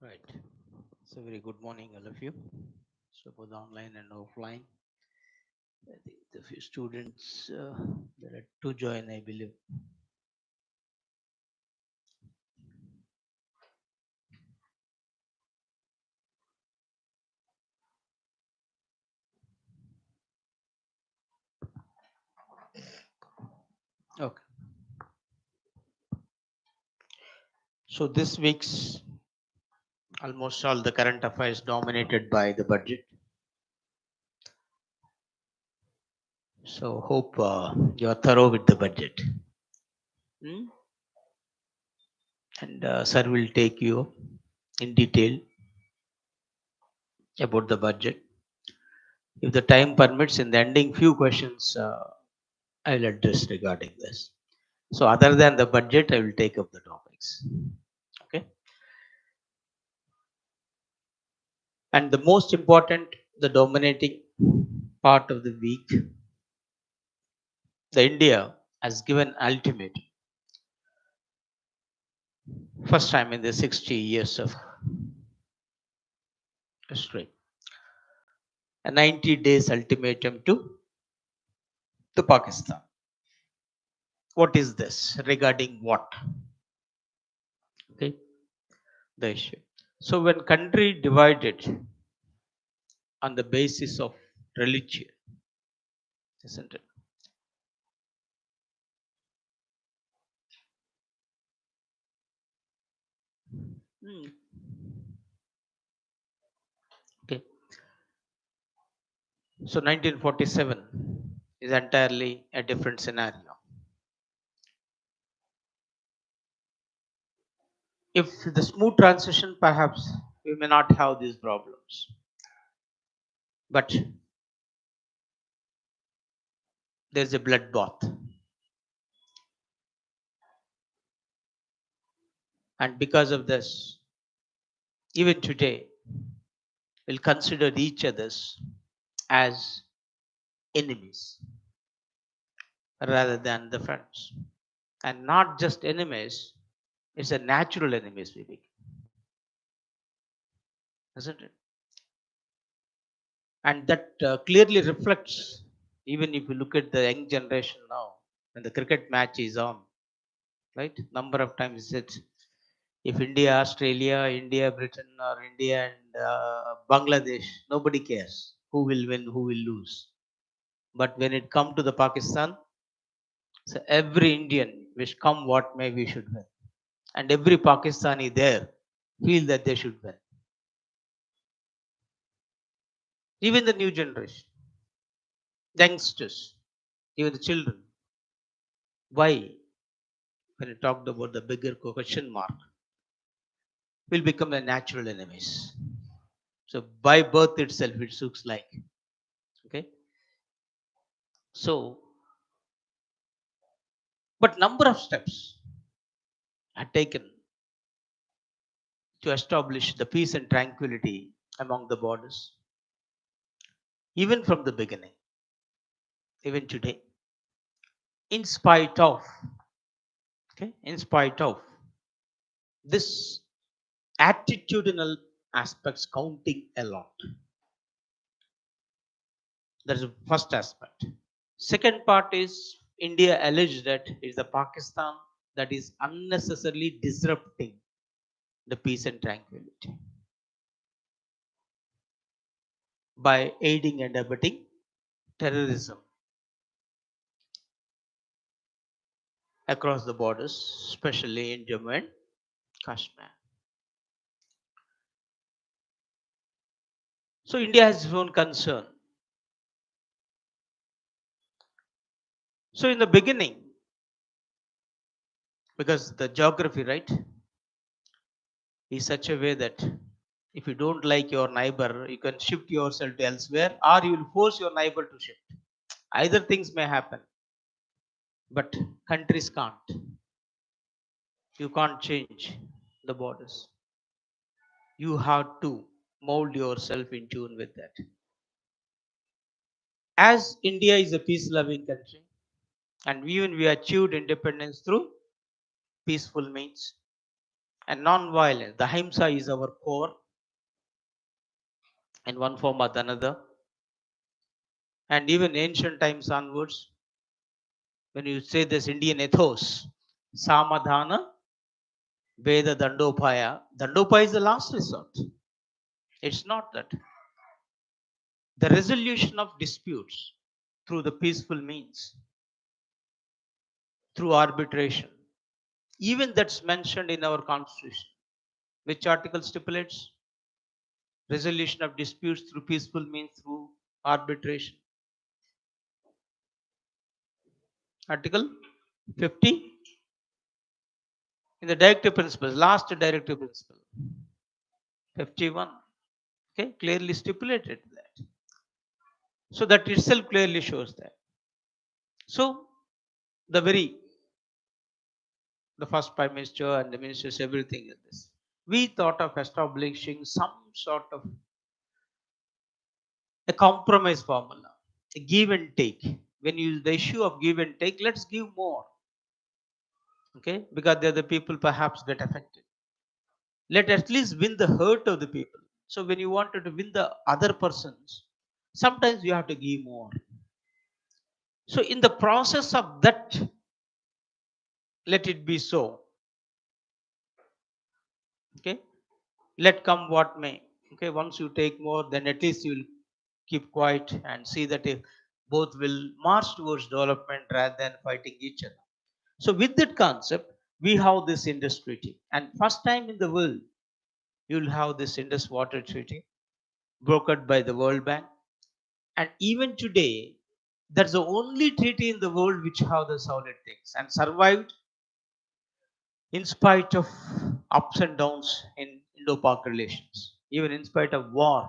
Right. So very good morning, all of you. So both online and offline. I think the few students there are to join, I believe. Okay. So this week's almost all the current affairs dominated by the budget. So hope you are thorough with the budget. Hmm? And sir will take you in detail about the budget. If the time permits, in the ending few questions I will address regarding this. So other than the budget, I will take up the topics. Okay. And the most important, the dominating part of the week, the India has given ultimatum. First time in the 60 years of history. A 90 days ultimatum to the Pakistan. What is this? Regarding what? Okay. The issue. So when country divided on the basis of religion, isn't it? Hmm. Okay. So 1947 is entirely a different scenario. If the smooth transition, perhaps we may not have these problems. But there's a bloodbath. And because of this, even today, we'll consider each others as enemies rather than the friends. And not just enemies, it's a natural enemies we become, isn't it? And that clearly reflects, even if you look at the young generation now, when the cricket match is on, right? Number of times it's if India, Australia, India, Britain, or India and Bangladesh, nobody cares who will win, who will lose. But when it comes to the Pakistan, so every Indian, which come what may, we should win, and every Pakistani there feel that they should win. Even the new generation, youngsters, even the children. Why? When you talked about the bigger question mark, will become a natural enemies. So by birth itself, it looks like okay. So, but number of steps are taken to establish the peace and tranquility among the borders, even from the beginning, even today, in spite of, okay, in spite of this attitudinal aspects counting a lot. That's the first aspect. Second part is India alleged that it's the Pakistan that is unnecessarily disrupting the peace and tranquility by aiding and abetting terrorism across the borders, especially in Jammu and Kashmir. So India has its own concern. So in the beginning, because the geography, right, is such a way that if you don't like your neighbor, you can shift yourself to elsewhere, or you will force your neighbor to shift. Either things may happen, but countries can't. You can't change the borders. You have to mold yourself in tune with that. As India is a peace-loving country, and even we achieved independence through peaceful means and non-violence. The Ahimsa is our core in one form or another. And even ancient times onwards, when you say this Indian ethos, Samadhana, Veda Dandopaya, Dandopaya is the last resort. It's not that. The resolution of disputes through the peaceful means, through arbitration, even that's mentioned in our constitution. Which article stipulates resolution of disputes through peaceful means through arbitration? Article 50 in the directive principles, last directive principle, 51. Okay, clearly stipulated that. So that itself clearly shows that. So the first prime minister and the ministers, everything in this. We thought of establishing some sort of a compromise formula, a give and take. When you the issue of give and take, let's give more. Okay, because the other people perhaps get affected. Let at least win the hurt of the people. So when you wanted to win the other persons, sometimes you have to give more. So in the process of that, let it be so. Okay, let come what may. Okay, once you take more, then at least you'll keep quiet and see that if both will march towards development rather than fighting each other. So with that concept, we have this Indus Treaty, and first time in the world, you'll have this Indus Water Treaty, brokered by the World Bank, and even today, that's the only treaty in the world which have the solid things and survived in spite of ups and downs in Indo-Pak relations, even in spite of war.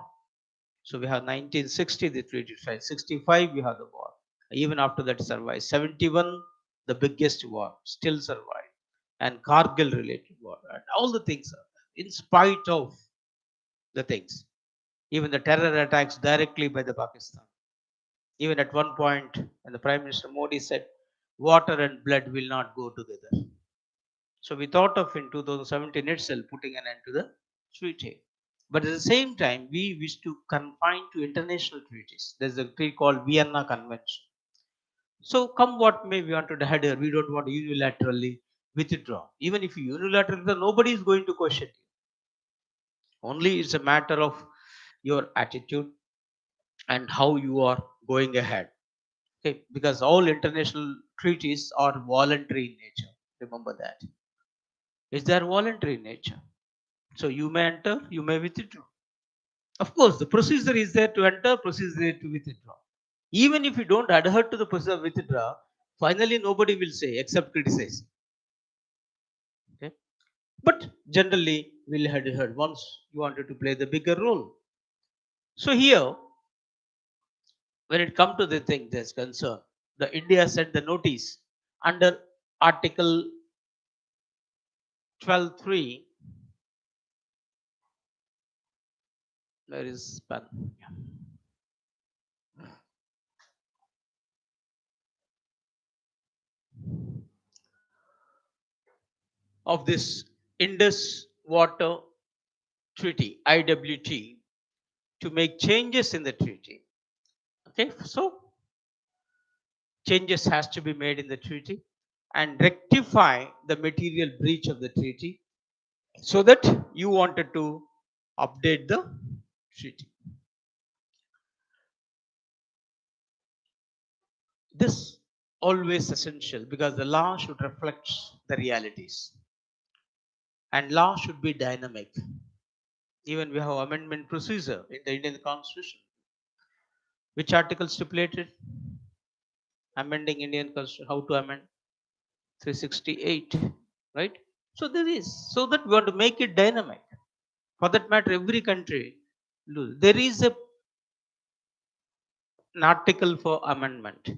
So we have 1960 the treaty signed, 65 we have the war. Even after that survived. 71 the biggest war still survived, and Kargil related war, and all the things are there, in spite of the things. Even the terror attacks directly by the Pakistan. Even at one point, when the Prime Minister Modi said, water and blood will not go together. So we thought of in 2017 itself putting an end to the treaty. But at the same time, we wish to confine to international treaties. There's a treaty called Vienna Convention. So come what may, we want to adhere. We don't want to unilaterally withdraw. Even if you unilaterally withdraw, nobody is going to question you. Only it's a matter of your attitude and how you are going ahead. Okay, because all international treaties are voluntary in nature. Remember that. Is there voluntary in nature? So you may enter, you may withdraw. Of course, the procedure is there to enter, procedure is to withdraw. Even if you don't adhere to the procedure of withdraw, finally nobody will say except criticize. Okay? But generally we'll adhere once you wanted to play the bigger role. So here, when it comes to the thing that's concerned, the India sent the notice under Article 12.3. There is pen. Of this Indus Water Treaty, IWT, to make changes in the treaty. Okay, so changes has to be made in the treaty and rectify the material breach of the treaty, so that you wanted to update the treaty. This always essential because the law should reflect the realities and law should be dynamic. Even we have amendment procedure in the Indian Constitution. Which article stipulated amending Indian Constitution? How to amend? 368, right? So there is, so that we want to make it dynamic. For that matter, every country, there is an article for amendment.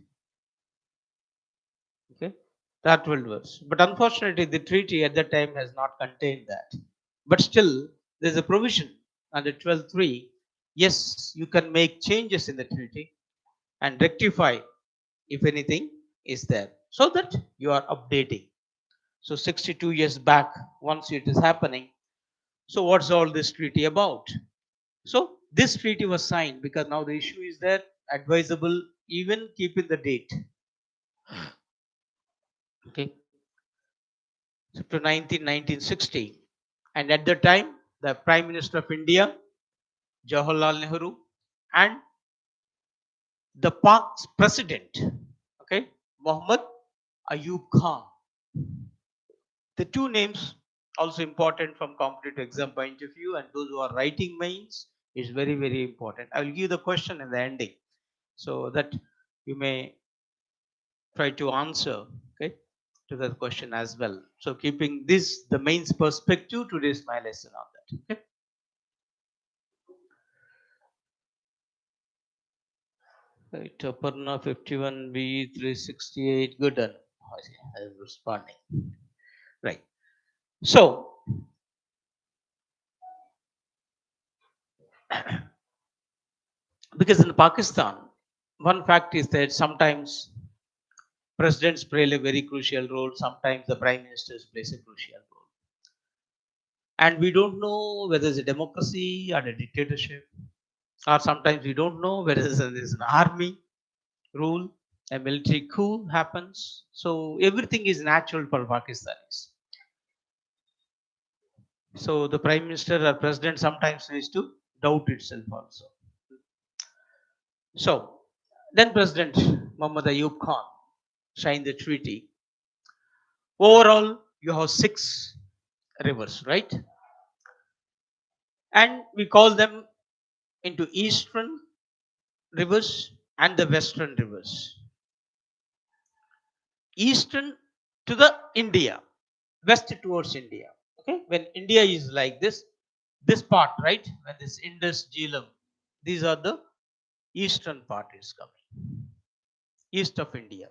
Okay, that will work. But unfortunately, the treaty at that time has not contained that. But still, there's a provision under 12.3. Yes, you can make changes in the treaty and rectify if anything is there, so that you are updating. So 62 years back, once it is happening, so what's all this treaty about? So this treaty was signed because now the issue is that advisable even keeping the date. Okay, so to 1960, and at the time the Prime Minister of India, Jawaharlal Nehru, and the Pak's president, okay, Muhammad Ayub Khan. The two names also important from competitive exam point of view, and those who are writing mains is very very important. I will give the question in the ending so that you may try to answer, okay, to that question as well. So keeping this the mains perspective, today's my lesson on that. Okay. Right, Aparna 51B 368. Good done. I am responding. Right. So because in Pakistan, one fact is that sometimes presidents play a very crucial role, sometimes the prime ministers plays a crucial role. And we don't know whether it's a democracy or a dictatorship, or sometimes we don't know whether there's an army rule, a military coup happens. So everything is natural for Pakistanis. So the prime minister or president sometimes needs to doubt itself also. So then President Muhammad Ayub Khan signed the treaty. Overall, you have 6 rivers, right? And we call them into eastern rivers and the western rivers. Eastern to the India, west towards India. Okay, when India is like this part, right? When this Indus, Jhelum, these are the eastern part is coming, east of India,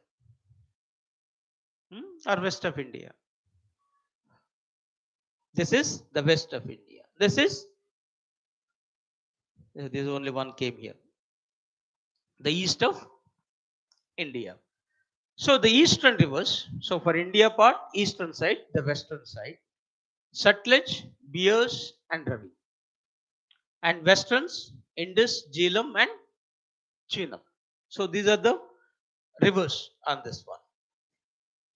or west of India. This is the west of India. There's only one came here. The east of India. So the eastern rivers. So for India part, eastern side, the western side, Sutlej, Beers, and Ravi. And westerns, Indus, Jhelum, and Chenab. So these are the rivers on this one.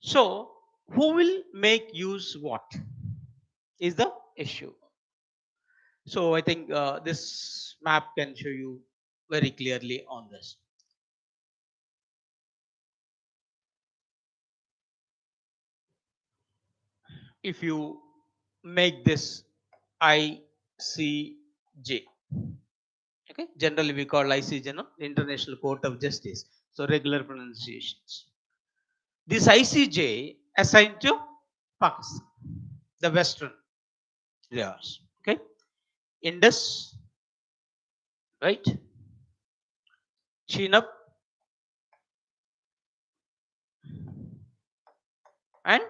So who will make use what is the issue. So I think this map can show you very clearly on this. If you make this ICJ, okay, generally we call ICJ, no? International Court of Justice. So regular pronunciations. This ICJ assigned to Pakistan, the western rivers, okay, Indus, right, Chenab, and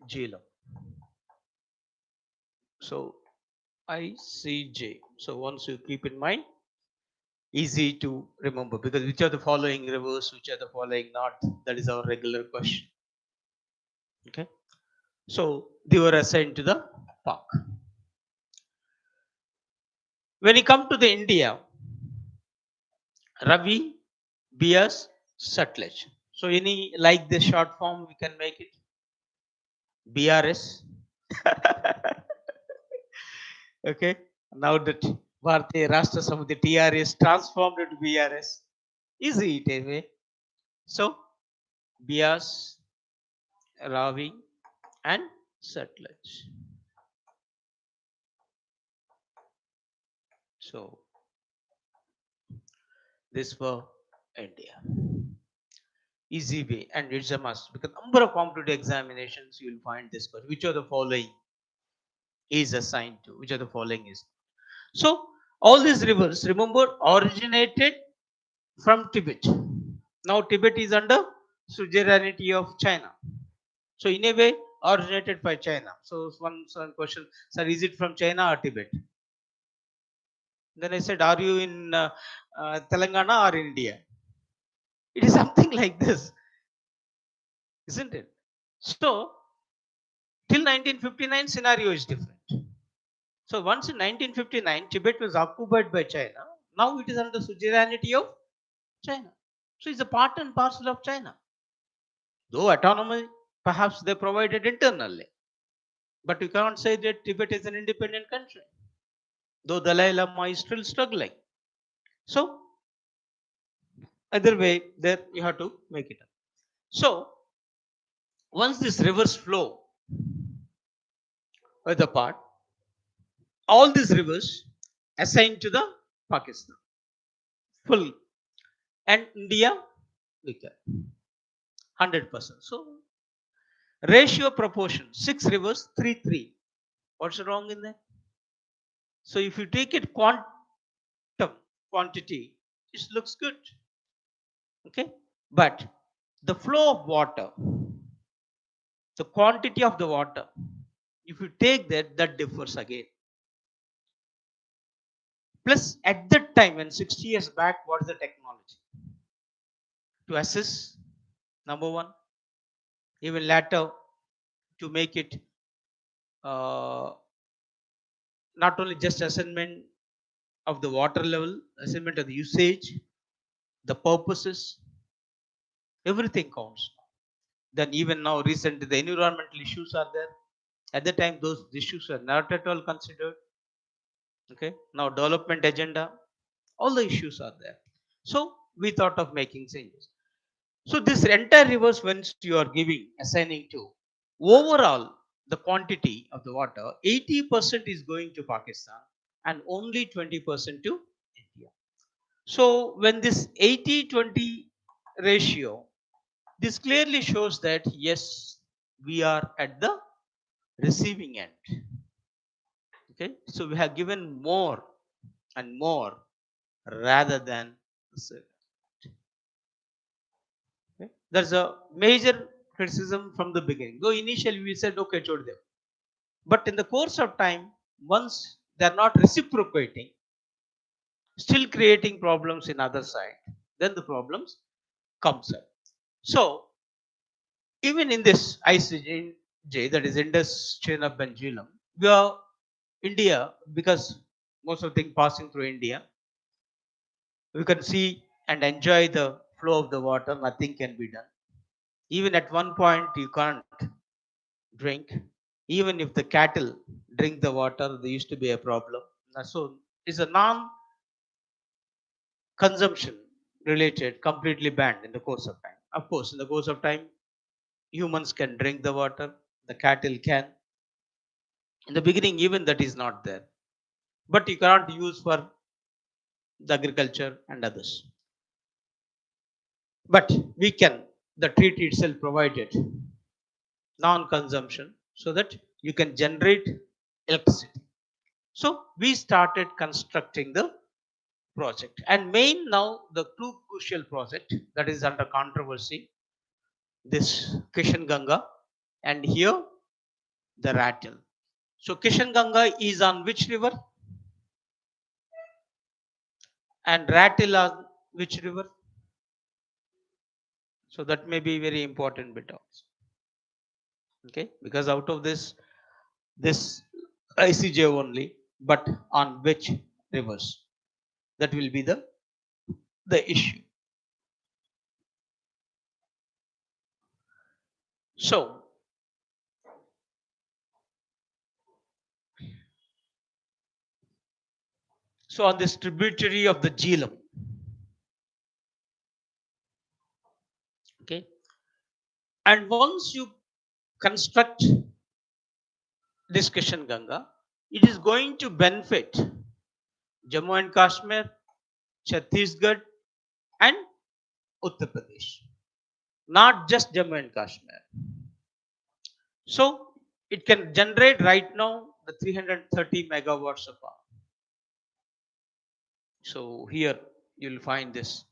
Jhelum. So ICJ. So once you keep in mind, easy to remember, because which are the following rivers, which are the following not, that is our regular question. Okay. So they were assigned to the park. When you come to the India, Ravi, Bias, Sutlej. So any like the short form we can make it BRS. Okay. Now that Bharatiya Rashtra Samiti TRS transformed into BRS. Easy it anyway. So Bias, Ravi, and Sutlej. So this for India. Easy way, and it's a must because number of competitive examinations you will find this question. Which of the following is assigned to? Which of the following is? So all these rivers, remember, originated from Tibet. Now Tibet is under suzerainty of China. So in a way, originated by China. So one question, sir, is it from China or Tibet? Then I said, are you in Telangana or India? It is something like this, isn't it? So till 1959 scenario is different. So once in 1959 Tibet was occupied by China, now it is under suzerainty of China. So it's a part and parcel of China. Though autonomy perhaps they provided internally, but you cannot say that Tibet is an independent country, though Dalai Lama is still struggling. So either way, there you have to make it up. So once these rivers flow with the part, all these rivers assigned to the Pakistan full, and India weaker 100%. So ratio proportion 6 rivers 3-3. What's wrong in that? So if you take it quantum quantity, it looks good. Okay, but the flow of water, the quantity of the water, if you take that, that differs again. Plus, at that time, when 60 years back, what is the technology to assess? Number one, even later to make it uh, not only just assessment of the water level, assessment of the usage, the purposes, everything counts. Then even now, recently, the environmental issues are there. At the time, those issues are not at all considered. Okay, now development agenda, all the issues are there. So we thought of making changes. So this entire reverse, once you are giving, assigning to, overall the quantity of the water, 80% is going to Pakistan and only 20% to India. So when this 80-20 ratio, this clearly shows that yes, we are at the receiving end. Okay, so we have given more and more rather than receiving. Okay? There's a major criticism from the beginning. Though initially we said, okay, chod them. But in the course of time, once they're not reciprocating, still creating problems in other side, then the problems comes up. So even in this ICJ, that is Indus chain of pendulum, we are India, because most of the thing passing through India, we can see and enjoy the flow of the water, nothing can be done. Even at one point, you can't drink. Even if the cattle drink the water, there used to be a problem. So it's a non-consumption related, completely banned in the course of time. Of course, in the course of time, humans can drink the water, the cattle can. In the beginning, even that is not there. But you cannot use for the agriculture and others. But we can, the treaty itself provided non-consumption so that you can generate electricity. So we started constructing the project, and main now the two crucial project that is under controversy, this Kishan Ganga and here the Rattle. So Kishan Ganga is on which river and Rattle on which river? So that may be very important bit also. Okay, because out of this ICJ only, but on which rivers? That will be the issue. So on this tributary of the Jhelum, okay, and once you construct this Kishan Ganga, it is going to benefit Jammu and Kashmir, Chhattisgarh, and Uttar Pradesh, not just Jammu and Kashmir. So it can generate right now the 330 megawatts of power. So here you'll find this,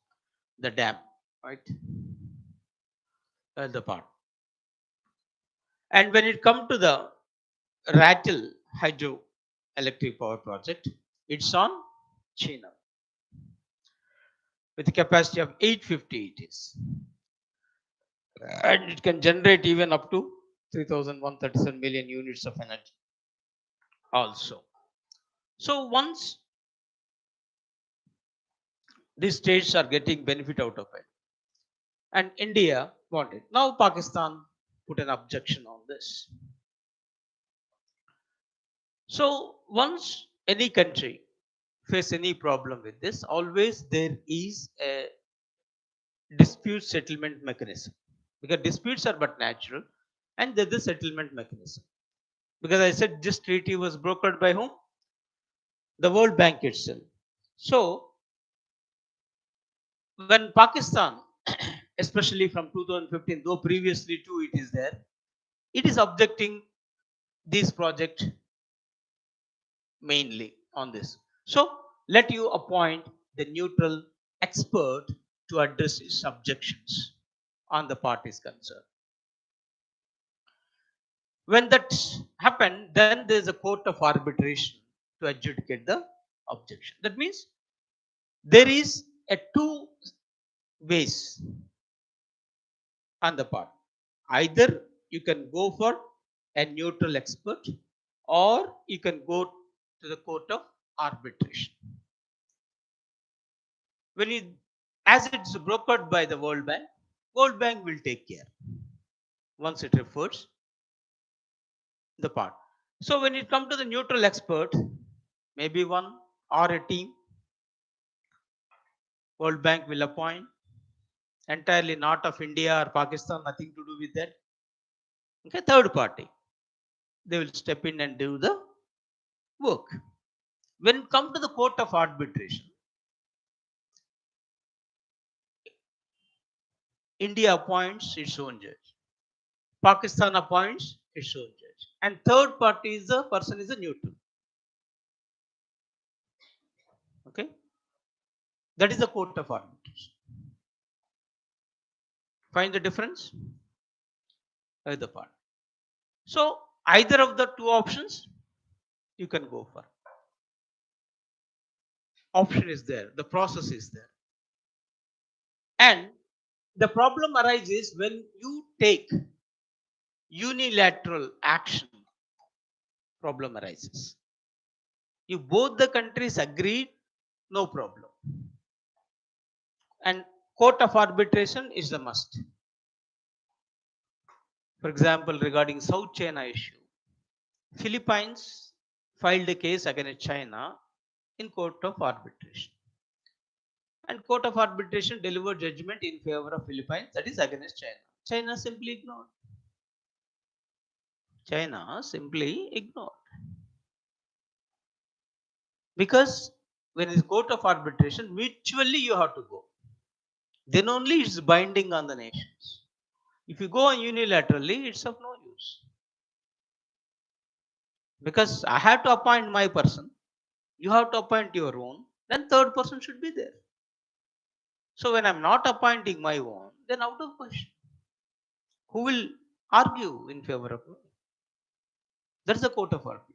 the dam, right? The part. And when it comes to the Rattle hydroelectric power project, it's on China. with a capacity of 850 it is. And it can generate even up to 3,137 million units of energy also. So once these states are getting benefit out of it, and India wanted, now Pakistan put an objection on this. So once any country face any problem with this, always there is a dispute settlement mechanism, because disputes are but natural, and there's the settlement mechanism. Because I said this treaty was brokered by whom? The World Bank itself. So when Pakistan, especially from 2015, though previously too it is there, it is objecting this project mainly on this. So let you appoint the neutral expert to address its objections on the parties concerned. When that happened, then there is a court of arbitration to adjudicate the objection. That means there is a two ways on the part. Either you can go for a neutral expert, or you can go to the court of arbitration. When you, as it's brokered by the World Bank will take care once it refers the part. So when it comes to the neutral expert, maybe one or a team, World Bank will appoint, entirely not of India or Pakistan, nothing to do with that. Okay, third party, they will step in and do the work. When it comes to the court of arbitration, India appoints its own judge, Pakistan appoints its own judge, and third party is the person is a neutral. Okay, that is the court of arbitration. Find the difference? Either part. So either of the two options you can go for. Option is there, the process is there. And the problem arises when you take unilateral action. Problem arises. If both the countries agreed, no problem. And court of arbitration is the must. For example, regarding South China issue, Philippines filed a case against China in court of arbitration. And court of arbitration delivered judgment in favor of Philippines, that is against China. China simply ignored. China simply ignored. Because when it's court of arbitration, mutually you have to go. Then only it's binding on the nations. If you go on unilaterally, it's of no use. Because I have to appoint my person, you have to appoint your own, then third person should be there. So when I'm not appointing my own, then out of question. Who will argue in favor of me? That's the court of arbitration.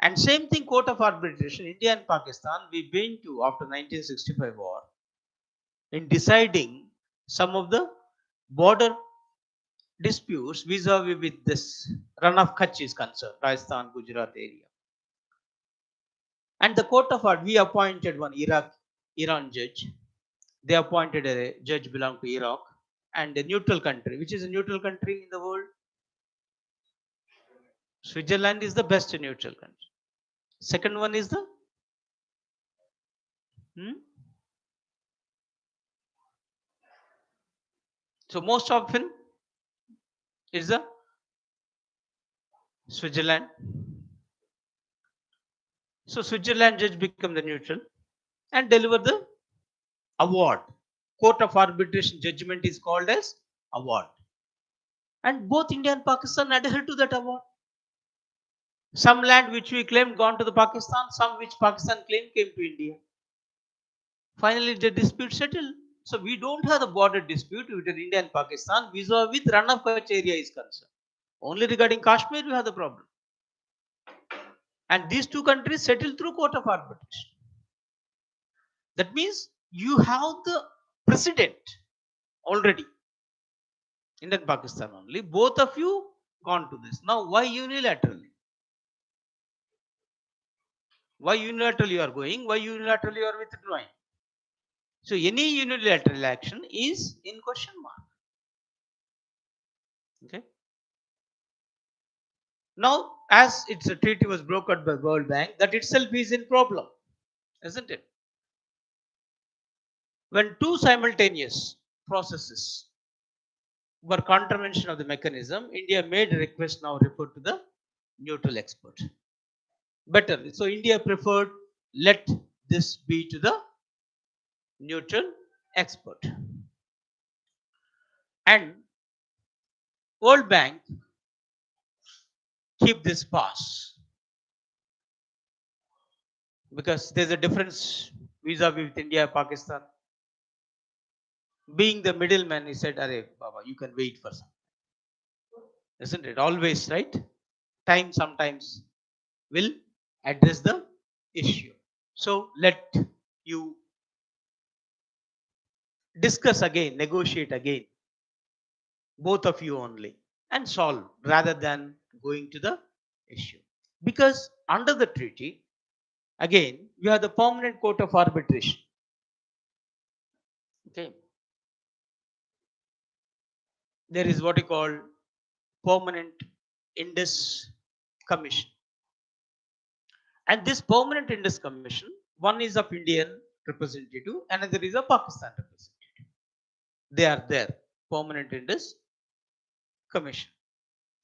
And same thing, court of arbitration, India and Pakistan, we've been to after 1965 war in deciding some of the border disputes vis-a-vis with this run of Kutch is concerned, Rajasthan, Gujarat area. And the court of art, we appointed one Iran judge. They appointed a judge belonging to Iraq, and a neutral country. Which is a neutral country in the world? Switzerland is the best neutral country. Second one is the so most often is the Switzerland. So Switzerland judge become the neutral and deliver the award. Court of arbitration judgment is called as award. And both India and Pakistan adhere to that award. Some land which we claimed gone to the Pakistan, some which Pakistan claimed came to India. Finally, the dispute settled. So we don't have the border dispute between India and Pakistan vis-a-vis with run of Kutch area is concerned. Only regarding Kashmir we have the problem. And these two countries settled through court of arbitration. That means you have the president already, India and Pakistan only. Both of you gone to this. Now, why unilaterally? Why unilaterally you are going? Why unilaterally you are withdrawing? So, any unilateral action is in question mark. Okay. Now, as it's a treaty was brokered by World Bank, that itself is in problem, isn't it? When two simultaneous processes were contravention of the mechanism, India made a request now referred to the neutral expert. Better. So India preferred let this be to the neutral expert. And World Bank keep this pass because there's a difference vis-a-vis with India, Pakistan. Being the middleman, he said, "Arey, Baba, you can wait for some." Isn't it? Always, right? Time sometimes will address the issue. So let you discuss again, negotiate again, both of you only, and solve rather than going to the issue. Because under the treaty, again, you have the permanent court of arbitration. Okay. There is what you call permanent Indus Commission. And this permanent Indus Commission, one is of Indian representative, another is a Pakistan representative. They are there, permanent Indus Commission.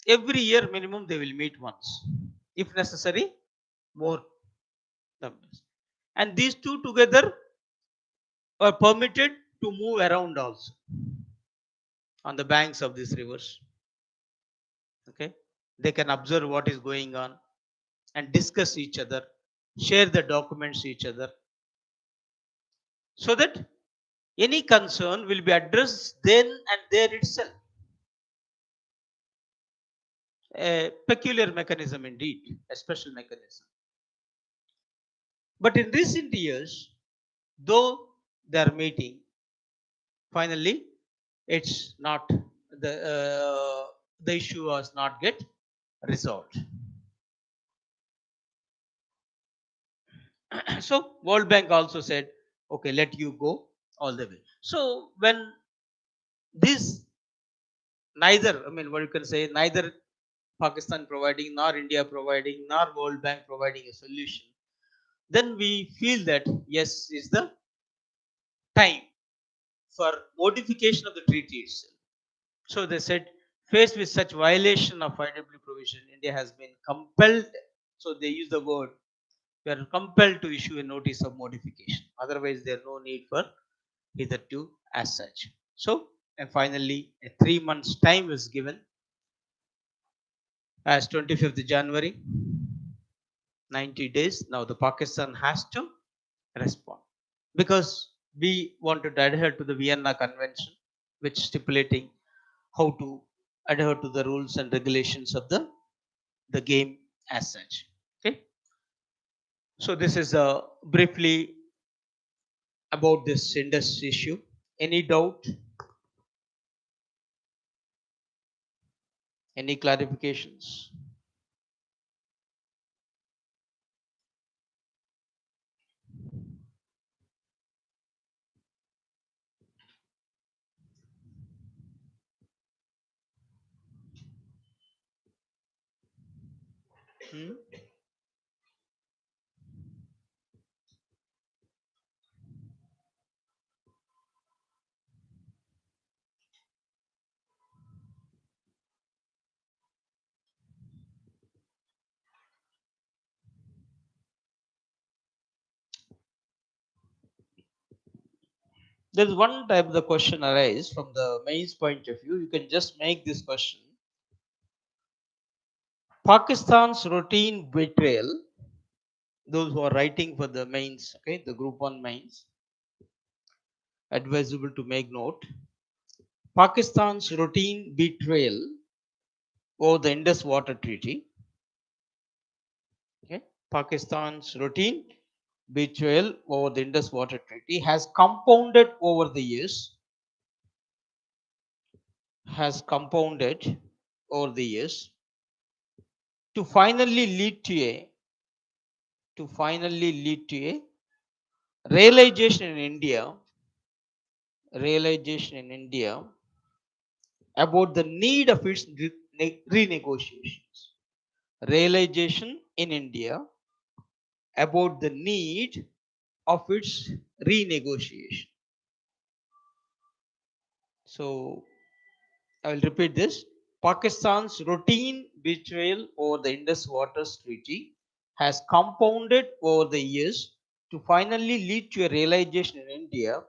Every year minimum they will meet once. If necessary, more numbers. And these two together are permitted to move around also on the banks of these rivers. Okay. They can observe what is going on and discuss each other, share the documents each other, so that any concern will be addressed then and there itself. A peculiar mechanism indeed, a special mechanism. But in recent years, though they are meeting, finally, it's not the issue was not get resolved. So World Bank also said, okay, let you go all the way. So when this neither, I mean, what you can say, neither Pakistan providing, nor India providing, nor World Bank providing a solution, then we feel that yes, is the time for modification of the treaty itself. So they said, faced with such violation of IW provision, India has been compelled. So they use the word, we are compelled to issue a notice of modification. Otherwise, there is no need for hitherto as such. So, and finally, a 3 months time was given as 25th January, 90 days. Now the Pakistan has to respond because we wanted to adhere to the Vienna Convention, which stipulating how to adhere to the rules and regulations of the game as such. Okay. So this is briefly about this Indus issue. Any doubt? Any clarifications? Hmm? There's one type of the question arise from the mains point of view. You can just make this question. Pakistan's routine betrayal, those who are writing for the mains, okay, the group 1 mains, advisable to make note. Pakistan's routine betrayal over the Indus Water Treaty. Okay, Pakistan's routine betrayal over the Indus Water Treaty has compounded over the years, to finally lead to a realization in India about the need of its renegotiations. Realization in India about the need of its renegotiation. So I will repeat this. Pakistan's routine betrayal over the Indus Waters Treaty has compounded over the years to finally lead to a realization in India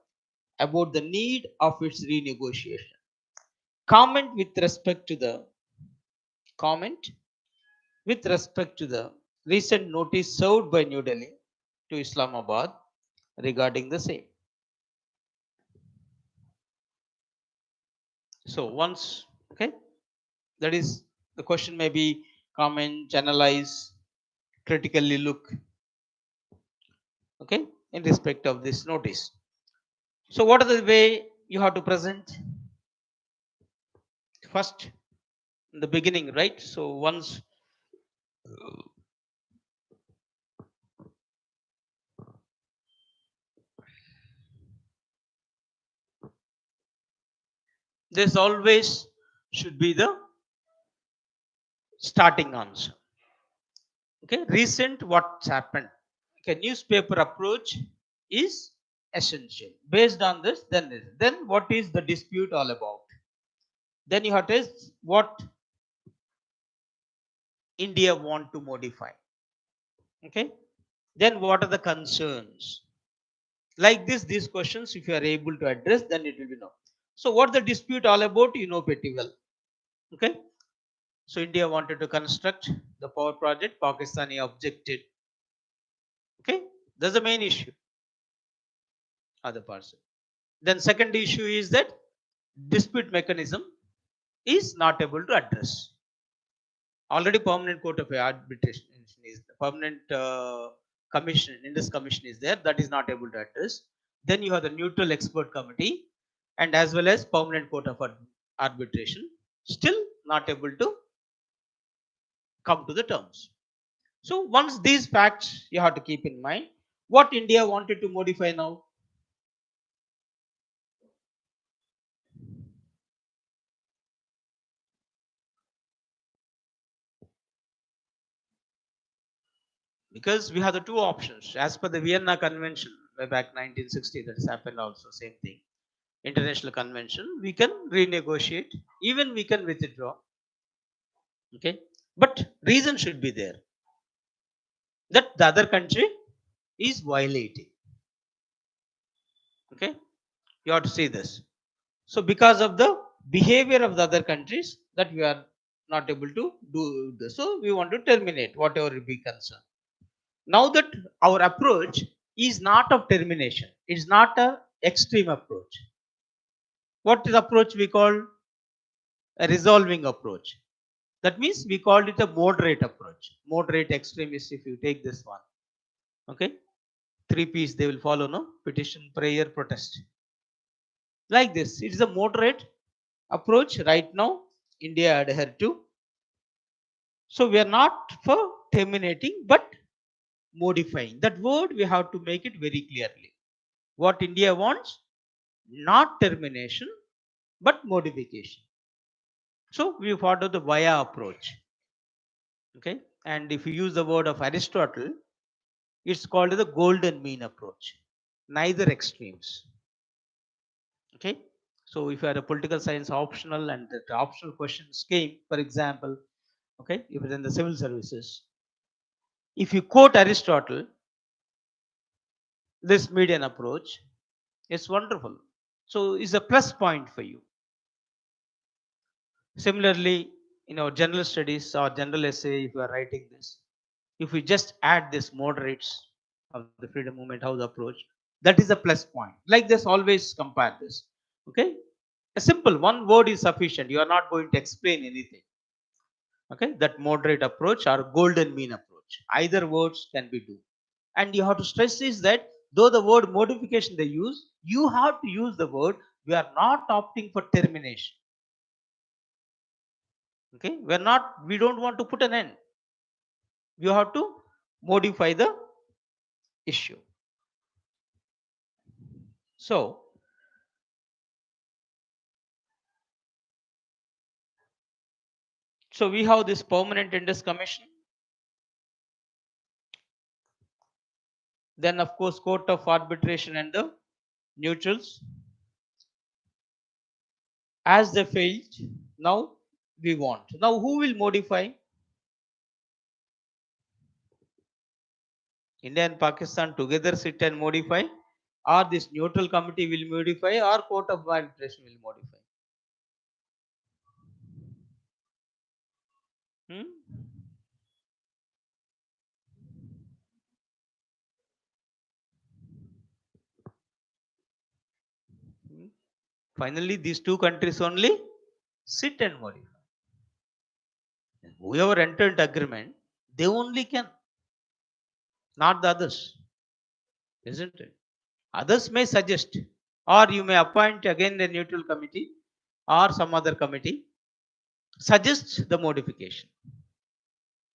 about the need of its renegotiation. Comment with respect to the recent notice served by New Delhi to Islamabad regarding the same. So once, okay, that is the question may be comment, analyze, critically look, okay, in respect of this notice. So what are the way you have to present? First, in the beginning, right? So once this always should be the starting answer. Okay, recent what's happened. Okay, newspaper approach is essential. Based on this, then what is the dispute all about? Then you have to ask what India want to modify. Okay, then what are the concerns? Like this, these questions, if you are able to address, then it will be known. So what the dispute all about, you know pretty well. Okay, so India wanted to construct the power project, Pakistani objected. Okay, that's the main issue. Other parts. Then second issue is that dispute mechanism is not able to address. Already permanent court of arbitration is the permanent commission, Indus commission is there, that is not able to address. Then you have the neutral expert committee and as well as permanent court of arbitration, still not able to come to the terms. So once these facts you have to keep in mind, what India wanted to modify now? Because we have the two options as per the Vienna Convention way back 1960, that has happened also, same thing. International convention, we can renegotiate, even we can withdraw. Okay, but reason should be there that the other country is violating. Okay, you have to see this. So because of the behavior of the other countries, that we are not able to do this, so we want to terminate whatever be concerned. Now that our approach is not of termination, it's not a extreme approach. What is approach we call? A resolving approach. That means we called it a moderate approach. Moderate extremist, if you take this one. Okay. 3 P's they will follow, no? Petition, prayer, protest. Like this. It is a moderate approach right now. India adhere to. So we are not for terminating, but modifying. That word we have to make it very clearly. What India wants, not termination, but modification. So we follow the via approach. Okay. And if you use the word of Aristotle, it's called the golden mean approach. Neither extremes. Okay. So if you are a political science optional and the optional questions came, for example, okay, if it's in the civil services, if you quote Aristotle, this median approach is wonderful. So it's a plus point for you. Similarly, in our general studies or general essay, if you are writing this, if we just add this moderates of the freedom movement house approach, that is a plus point. Like this, always compare this. Okay, a simple one word is sufficient. You are not going to explain anything. Okay, that moderate approach or golden mean approach, either words can be do. And you have to stress is that though the word modification they use, you have to use the word we are not opting for termination. Okay, we don't want to put an end. You have to modify the issue. So we have this permanent interest commission. Then of course court of arbitration and the neutrals. As they failed, now we want. Now who will modify? India and Pakistan together sit and modify, or this neutral committee will modify, or court of arbitration will modify. Hmm? Hmm? Finally, these two countries only sit and modify. Whoever entered agreement, they only can, not the others, isn't it? Others may suggest, or you may appoint again the neutral committee or some other committee, suggest the modification.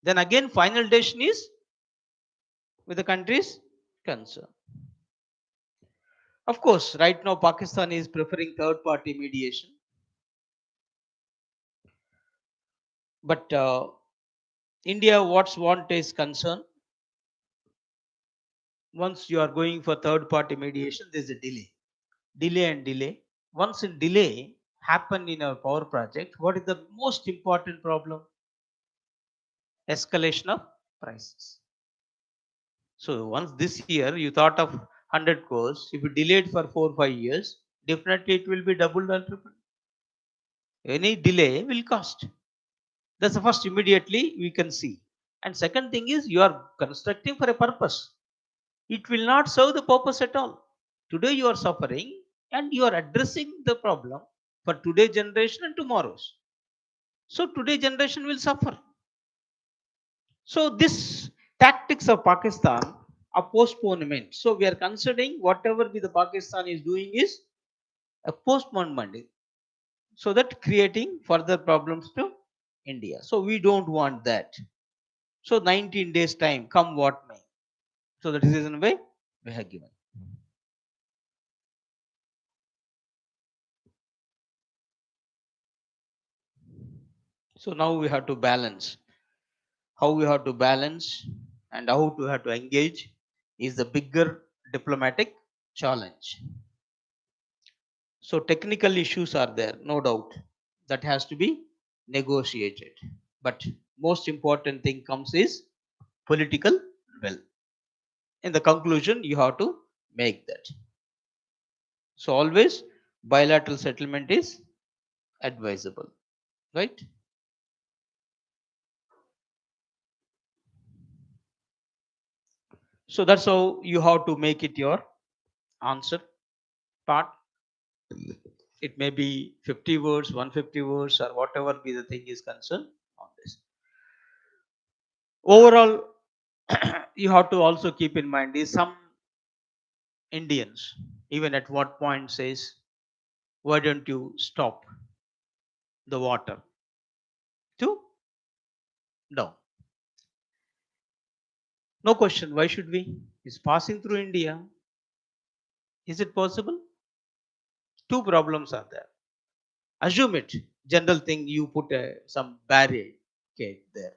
Then again, final decision is with the countries concerned. Of course, right now Pakistan is preferring third party mediation. But India, what's want is concerned. Once you are going for third party mediation, there's a delay. Delay and delay. Once a delay happen in a power project, what is the most important problem? Escalation of prices. So once this year you thought of 100 crores, if you delayed for 4 5 years, definitely it will be doubled or tripled. Any delay will cost. That's the first immediately we can see. And second thing is you are constructing for a purpose. It will not serve the purpose at all. Today you are suffering and you are addressing the problem for today's generation and tomorrow's. So today generation will suffer. So this tactics of Pakistan are postponement. So we are considering whatever the Pakistan is doing is a postponement, so that creating further problems to India. So we don't want that. So 19 days time, come what may. So that is the reason why we have given. So now we have to balance. How we have to balance and how to have to engage is the bigger diplomatic challenge. So technical issues are there, no doubt. That has to be negotiated. But most important thing comes is political will. In the conclusion, you have to make that. So always bilateral settlement is advisable, right? So that's how you have to make it your answer part. It may be 50 words, 150 words, or whatever be the thing is concerned on this. Overall, you have to also keep in mind is some Indians, even at what point says, why don't you stop the water to down? No question, why should we? It's passing through India. Is it possible? Two problems are there. Assume it, general thing, you put some barrier there.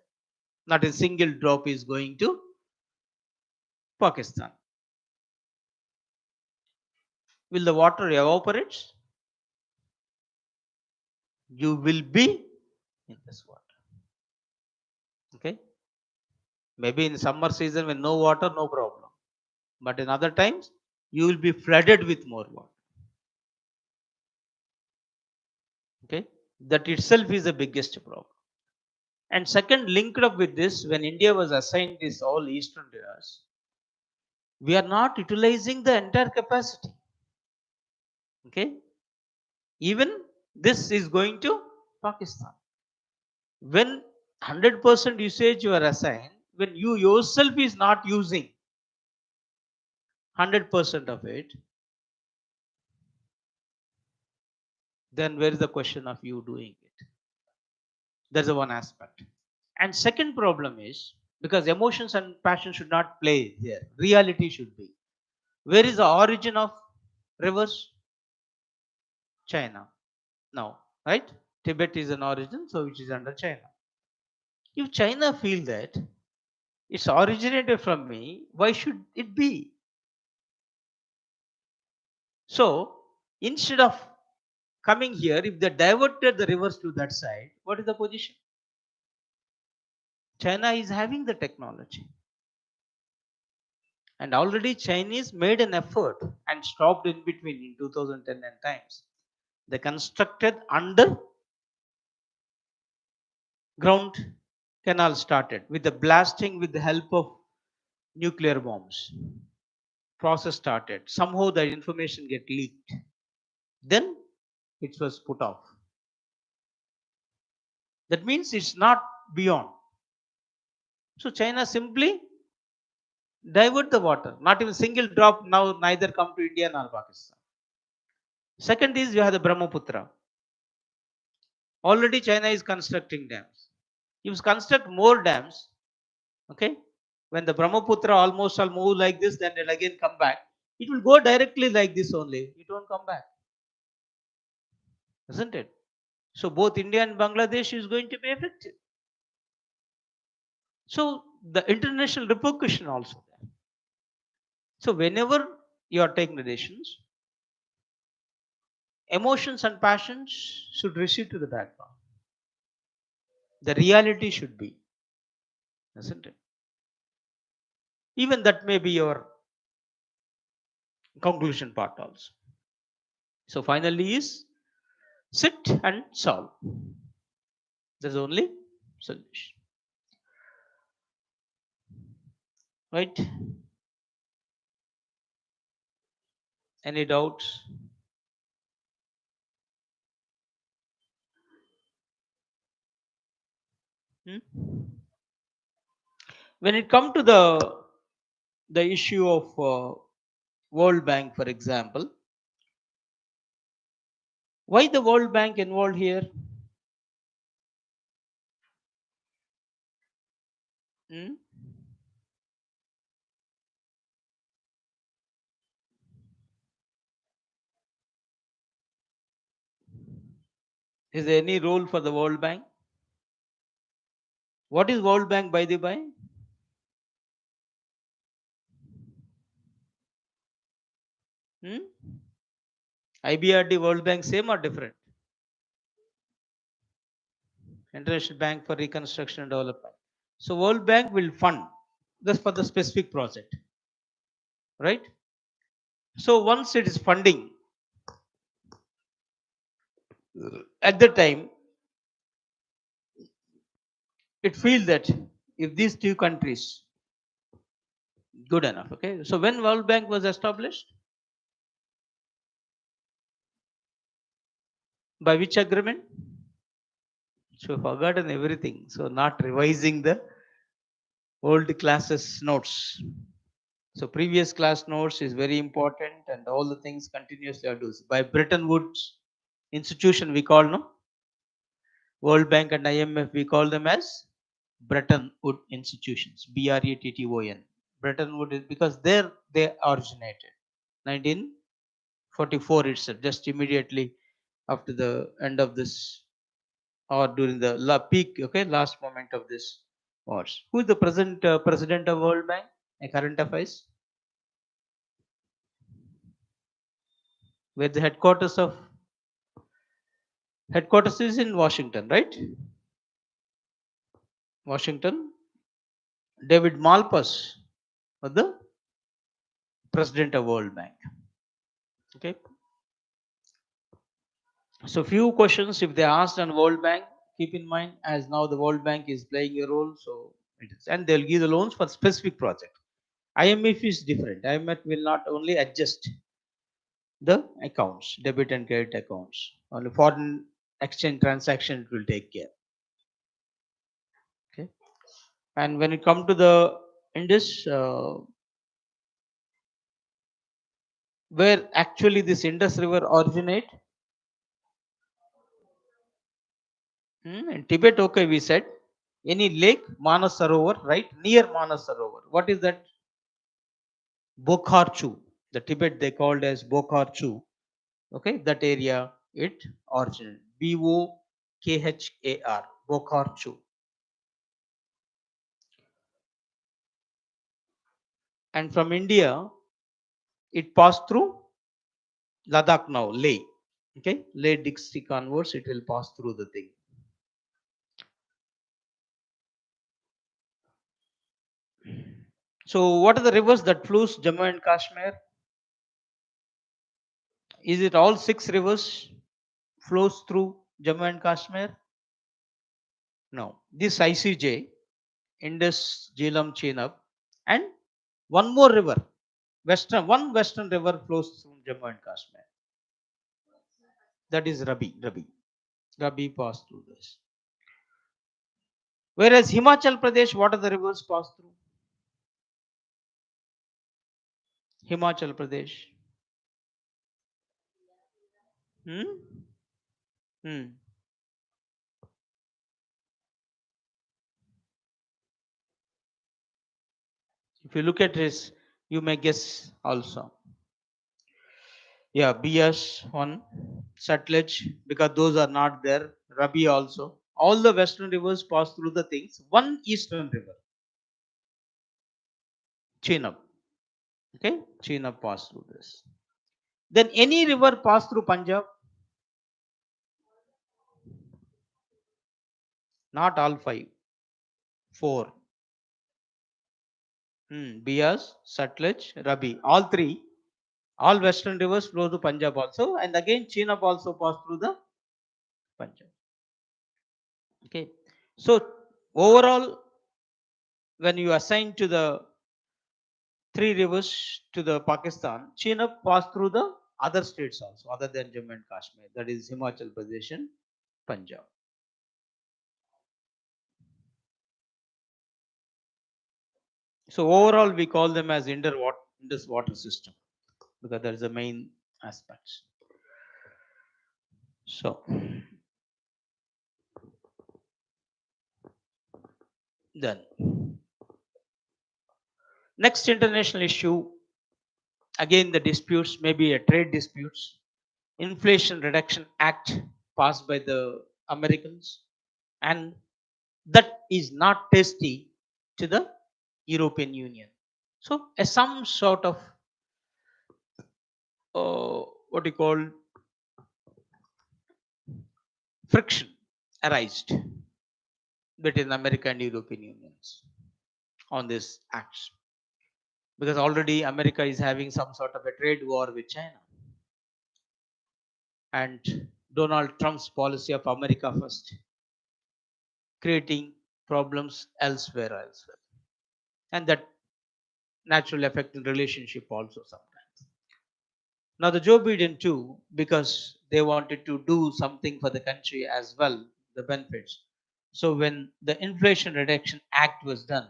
Not a single drop is going to Pakistan. Will the water evaporate? You will be in this water. Okay. Maybe in summer season when no water, no problem. But in other times, you will be flooded with more water. Okay. That itself is the biggest problem. And second, linked up with this, when India was assigned this all eastern rivers, we are not utilizing the entire capacity. Okay. Even this is going to Pakistan. When 100% usage you are assigned, when you yourself is not using, 100% of it, then where is the question of you doing it? That's the one aspect. And second problem is, because emotions and passion should not play here, reality should be. Where is the origin of rivers? China. Now, right? Tibet is an origin, so which is under China. If China feel that it's originated from me, why should it be? So instead of coming here, if they diverted the rivers to that side, what is the position? China is having the technology. And already Chinese made an effort and stopped in between in 2010 and times. They constructed underground canal started with the blasting with the help of nuclear bombs. Process started. Somehow the information get leaked. Then it was put off. That means it's not beyond. So China simply divert the water. Not even single drop now neither come to India nor Pakistan. Second is you have the Brahmaputra. Already China is constructing dams. If you construct more dams, okay, when the Brahmaputra almost will move like this, then it'll again come back. It will go directly like this only. It won't come back. Isn't it? So both India and Bangladesh is going to be affected. So the international repercussion also there. So whenever you are taking decisions, emotions and passions should recede to the background. The reality should be, isn't it? Even that may be your conclusion part also. So finally is sit and solve. There's only solution. Right? Any doubts? Hmm? When it comes to the issue of World Bank, for example, why the World Bank involved here? Hmm? Is there any role for the World Bank? What is World Bank by the by? Hmm? IBRD World Bank same or different? International Bank for Reconstruction and Development. So World Bank will fund this for the specific project, right? So once it is funding, at the time, it feels that if these two countries good enough, okay. So when World Bank was established, by which agreement? So forgotten everything. So not revising the old classes notes. So previous class notes is very important, and all the things continuously are do. By Bretton Woods institution, we call no World Bank and IMF. We call them as Bretton Woods institutions. BRETTON. Bretton Woods is because there they originated. 1944 itself, just immediately after the end of this or during the peak, okay, last moment of this wars. Who is the present president of World Bank? A current affairs. Where the headquarters is in Washington, right? Washington. David Malpass was the president of World Bank. Okay. So few questions if they asked on World Bank, keep in mind as now the World Bank is playing a role, so it is, and they'll give the loans for specific project. IMF is different. IMF will not only adjust the accounts, debit and credit accounts. Only foreign exchange transaction it will take care. Okay. And when it comes to the Indus, where actually this Indus River originate? In Tibet, okay, we said. Any lake, Manas Sarovar, right? Near Manas Sarovar. What is that? Bokharchu. The Tibet they called as Bokharchu. Okay, that area it originated. Bokhar, Bokharchu. And from India, it passed through Ladakh now, Leh. Okay, Leh district onwards, it will pass through the thing. So, what are the rivers that flows Jammu and Kashmir? Is it all 6 rivers flows through Jammu and Kashmir? No. This ICJ, Indus, Jhelum, Chenab, and one more river, one western river flows through Jammu and Kashmir. That is Rabi. Rabi passed through this. Whereas Himachal Pradesh, what are the rivers pass through? Himachal Pradesh. Hmm? Hmm. If you look at this, you may guess also. Yeah, Bias one, Sutlej, because those are not there. Rabi also. All the western rivers pass through the things. One eastern river, Chenab. Okay, Chenab pass through this. Then any river pass through Punjab? Not all 5. 4. Bias, Sutlej, Rabi. All 3. All western rivers flow to Punjab also. And again, Chenab also pass through the Punjab. Okay. So overall, when you assign to the 3 rivers to the Pakistan, Chenab passed through the other states also, other than Jammu and Kashmir. That is Himachal Pradesh and Punjab. So overall, we call them as Indus water system because that is the main aspects. So then next international issue, again the disputes, maybe a trade disputes. Inflation Reduction Act passed by the Americans, and that is not tasty to the European Union. So, some sort of what you call friction arised between America and European Unions on this act, because already America is having some sort of a trade war with China, and Donald Trump's policy of America first creating problems elsewhere as well, and that naturally affecting relationship also sometimes. Now the Joe Biden too, because they wanted to do something for the country as well, the benefits. So when the Inflation Reduction Act was done,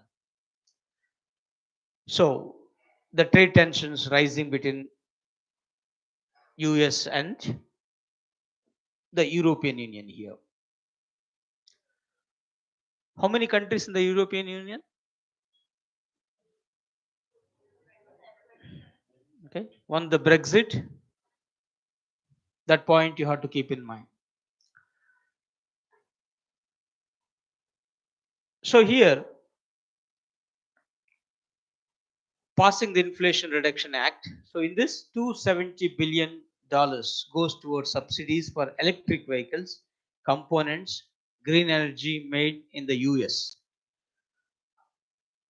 so the trade tensions rising between US and the European Union here. How many countries in the European Union? Okay. One, the Brexit. That point you have to keep in mind. So here, passing the Inflation Reduction Act. So in this, $270 billion goes towards subsidies for electric vehicles, components, green energy made in the US.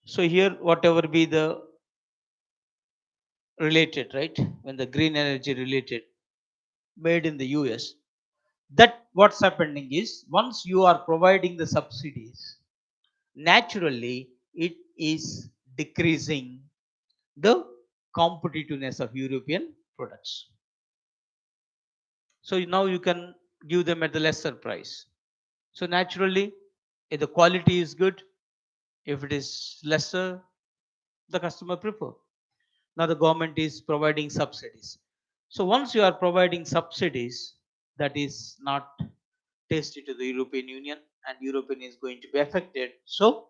So here, whatever be the related, right? When the green energy related made in the US, that what's happening is once you are providing the subsidies, naturally it is decreasing the competitiveness of European products. So now you can give them at the lesser price. So naturally, if the quality is good, if it is lesser, the customer prefer. Now the government is providing subsidies. So once you are providing subsidies, that is not tasty to the European Union, and European is going to be affected. So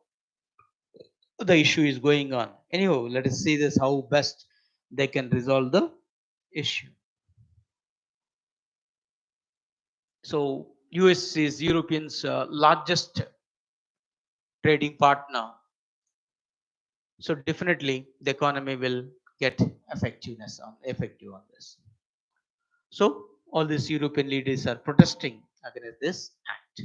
the issue is going on. Anyhow, let us see this how best they can resolve the issue. So US is Europeans' largest trading partner. So definitely the economy will get effective on this. So all these European leaders are protesting against this act.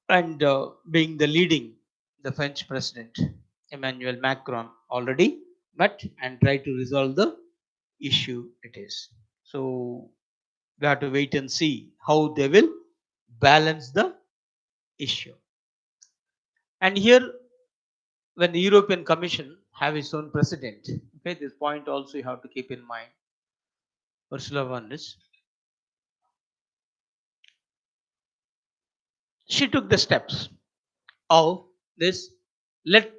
And being the leading, the French president Emmanuel Macron already met and tried to resolve the issue it is. So we have to wait and see how they will balance the issue. And here, when the European Commission have its own president, okay, this point also you have to keep in mind. Ursula von der Leyen, she took the steps of this. Let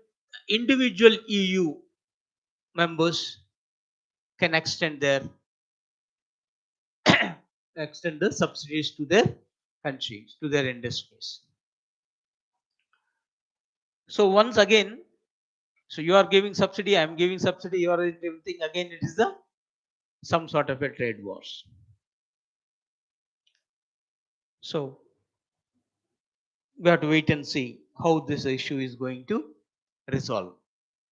individual EU members can extend the subsidies to their countries, to their industries. So once again, so you are giving subsidy, I am giving subsidy, you are everything again. It is some sort of a trade wars. So we have to wait and see how this issue is going to resolve.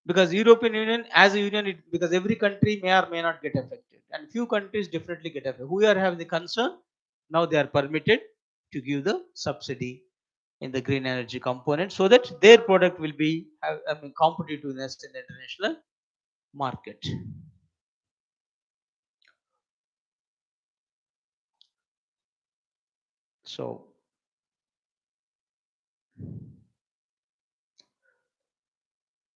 Because European Union as a union, because every country may or may not get affected, and few countries definitely get affected. Who are having the concern? Now they are permitted to give the subsidy in the green energy component, so that their product will be competitiveness in the international market. So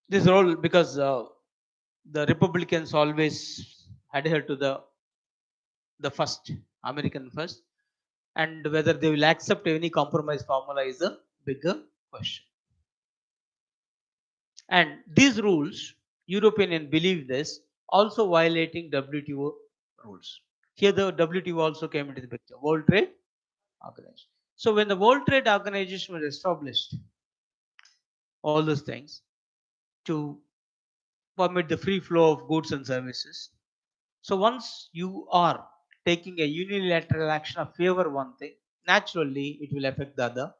this is all because the Republicans always adhere to the first American first, and whether they will accept any compromise formula is a bigger question. And these rules, European Union believe this, also violating WTO rules. Here the WTO also came into the picture, World Trade Organization. So when the World Trade Organization was established, all those things to permit the free flow of goods and services. So once you are taking a unilateral action of favor one thing, naturally it will affect the other.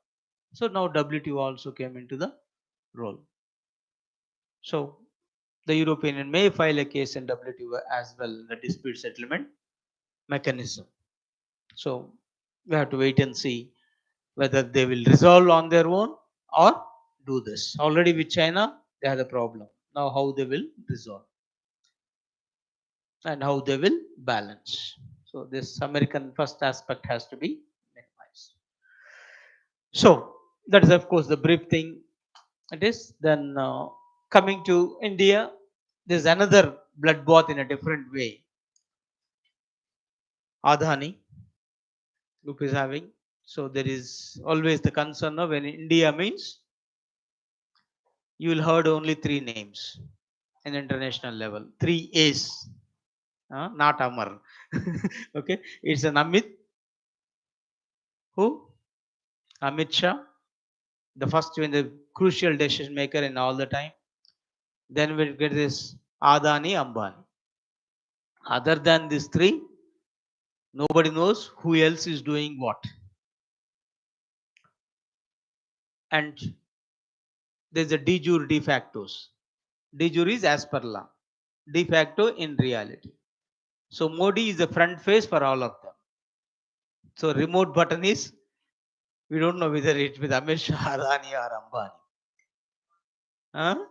So now WTO also came into the role. So the European Union may file a case in WTO as well, the dispute settlement mechanism. So we have to wait and see whether they will resolve on their own or do this. Already with China, they have a problem. Now how they will resolve and how they will balance. So this American first aspect has to be minimized. So that is of course the brief thing it is. Then coming to India, there is another bloodbath in a different way. Adhani group is having. So there is always the concern of when India means you will heard only three names in international level, three A's, not Amar. Okay, it's an Amit, who? Amit Shah, the first one, the crucial decision maker in all the time. Then we get this Adani, Ambani. Other than these three, nobody knows who else is doing what. And there's a de jure de factos. De jure is as per law, de facto in reality. So Modi is the front face for all of them. So remote button is, we don't know whether it's with Amit Shah, Adani or Ambani.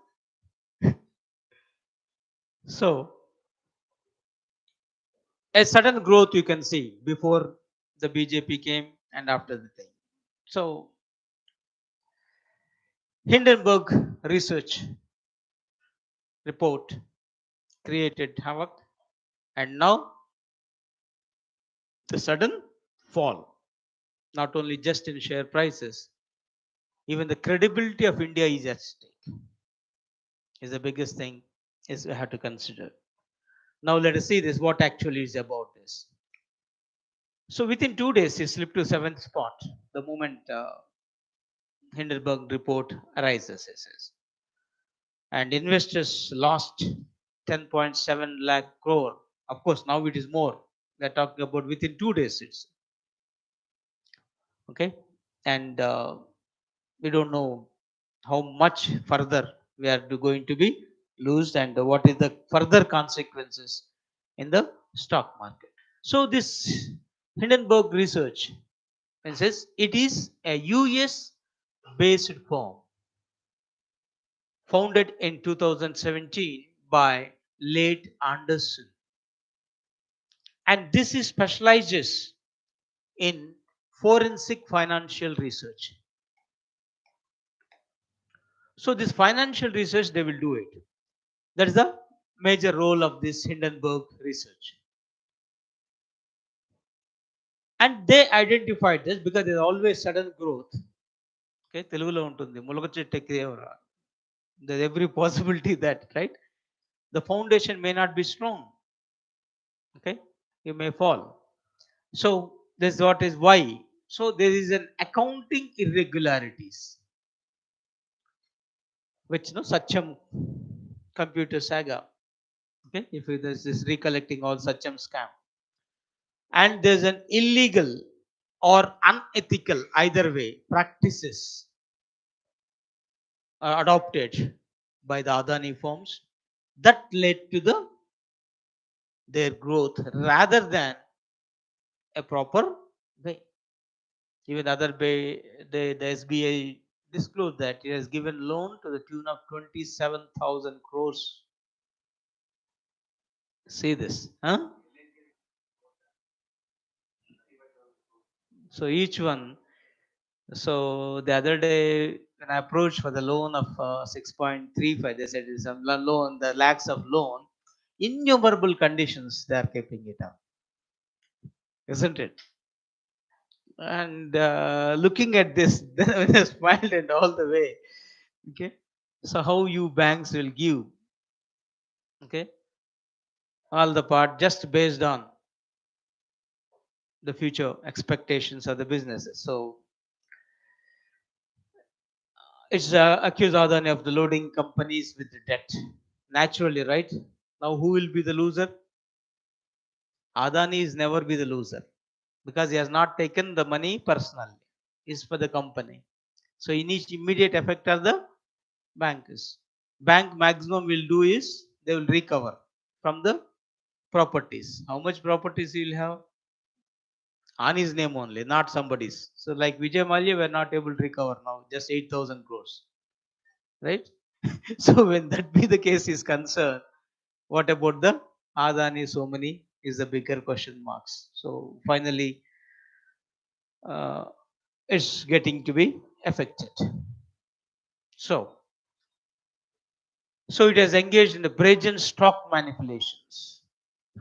Huh? So a sudden growth you can see before the BJP came and after the thing. So Hindenburg research report created havoc, and now the sudden fall, not only just in share prices, even the credibility of India is at stake. is the biggest thing is we have to consider. Now let us see this, what actually is about this. So within 2 days, he slipped to seventh spot the moment Hindenburg report arises. And investors lost 10.7 lakh crore. Of course, now it is more. They're talking about within 2 days. It's okay, and we don't know how much further we are going to be lost and what is the further consequences in the stock market. So this Hindenburg research says it is a US based firm founded in 2017 by late Anderson, and this is specializes in forensic financial research. So this financial research they will do it. That is the major role of this Hindenburg research. And they identified this because there is always sudden growth. Okay, Telugulo ఉంటుంది ములగ చెట్టు ఎక్కితే there's every possibility that, right, the foundation may not be strong. Okay, you may fall. So this is what is why. So there is an accounting irregularities which no Sachem computer saga. Okay, if there's this recollecting all Sachem scam, and there's an illegal or unethical either way practices adopted by the Adani firms that led to their growth rather than a proper way. Even other way, the SBI disclosed that it has given loan to the tune of 27,000 crores. See this, huh? So each one. So the other day when I approached for the loan of 6.35, they said it's a loan, the lakhs of loan, innumerable conditions they are keeping it up, isn't it? And looking at this, then I smiled and all the way. Okay, so how you banks will give, okay, all the part just based on the future expectations of the businesses. So it's accused Adani of the loading companies with the debt. Naturally, right? Now, who will be the loser? Adani is never be the loser because he has not taken the money personally. It's for the company. So, immediate effect of the bankers. Bank maximum will do is they will recover from the properties. How much properties he will have? On his name only, not somebody's. So, like Vijay Mallya, we are not able to recover now, just 8,000 crores, right? So, when that be the case is concerned, what about the Adani so many is the bigger question marks. So, finally, uh, it's getting to be affected. So, so it has engaged in the Brazen stock manipulations.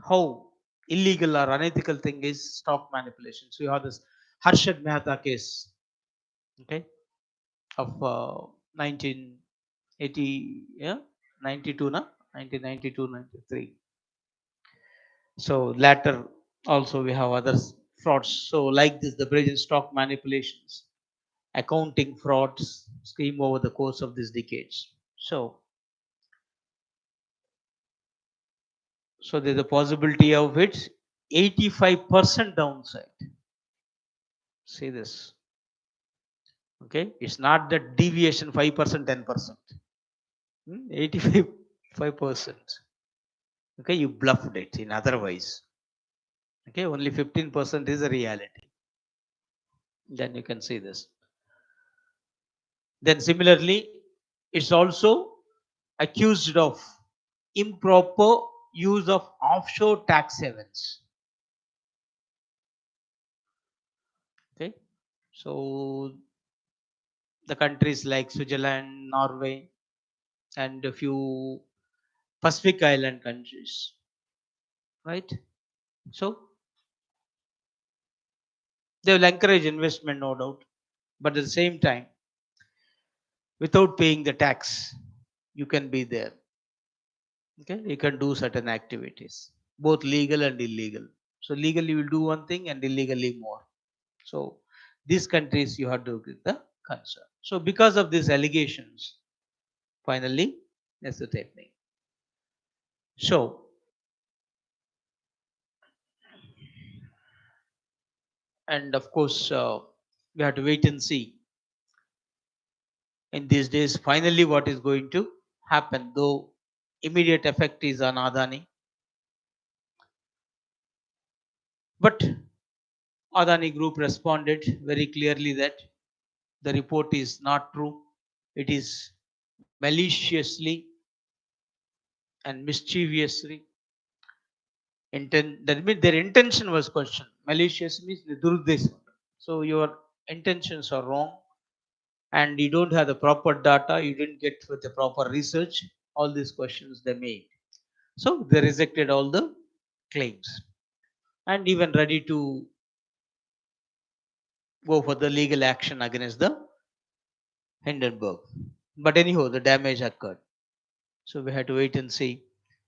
How illegal or unethical thing is stock manipulation. So you have this Harshad Mehta case, okay, of 1980, yeah, 92, na? 1992, 93. So later also we have other frauds. So like this, the Brazilian stock manipulations, accounting frauds scheme over the course of these decades. So there's a possibility of its 85% downside. See this. Okay, it's not that deviation 5%, 10%. 85%. Okay, you bluffed it in otherwise. Okay, only 15% is a reality. Then you can see this. Then similarly, it's also accused of improper use of offshore tax havens. Okay, so the countries like Switzerland, Norway, and a few Pacific Island countries, right? So they will encourage investment, no doubt, but at the same time, without paying the tax. you can be there. Okay, you can do certain activities, both legal and illegal. So legally you will do one thing and illegally more. So these countries you have to give the concern. So because of these allegations, finally that's the happening. So and of course we have to wait and see in these days finally what is going to happen. Though immediate effect is on Adani, but Adani Group responded very clearly that the report is not true. It is maliciously and mischievously that means their intention was questioned. Malicious means the duruddesham. So your intentions are wrong and you don't have the proper data, you didn't get with the proper research, all these questions they made. So they rejected all the claims and even ready to go for the legal action against the Hindenburg. But anyhow, the damage occurred. So we had to wait and see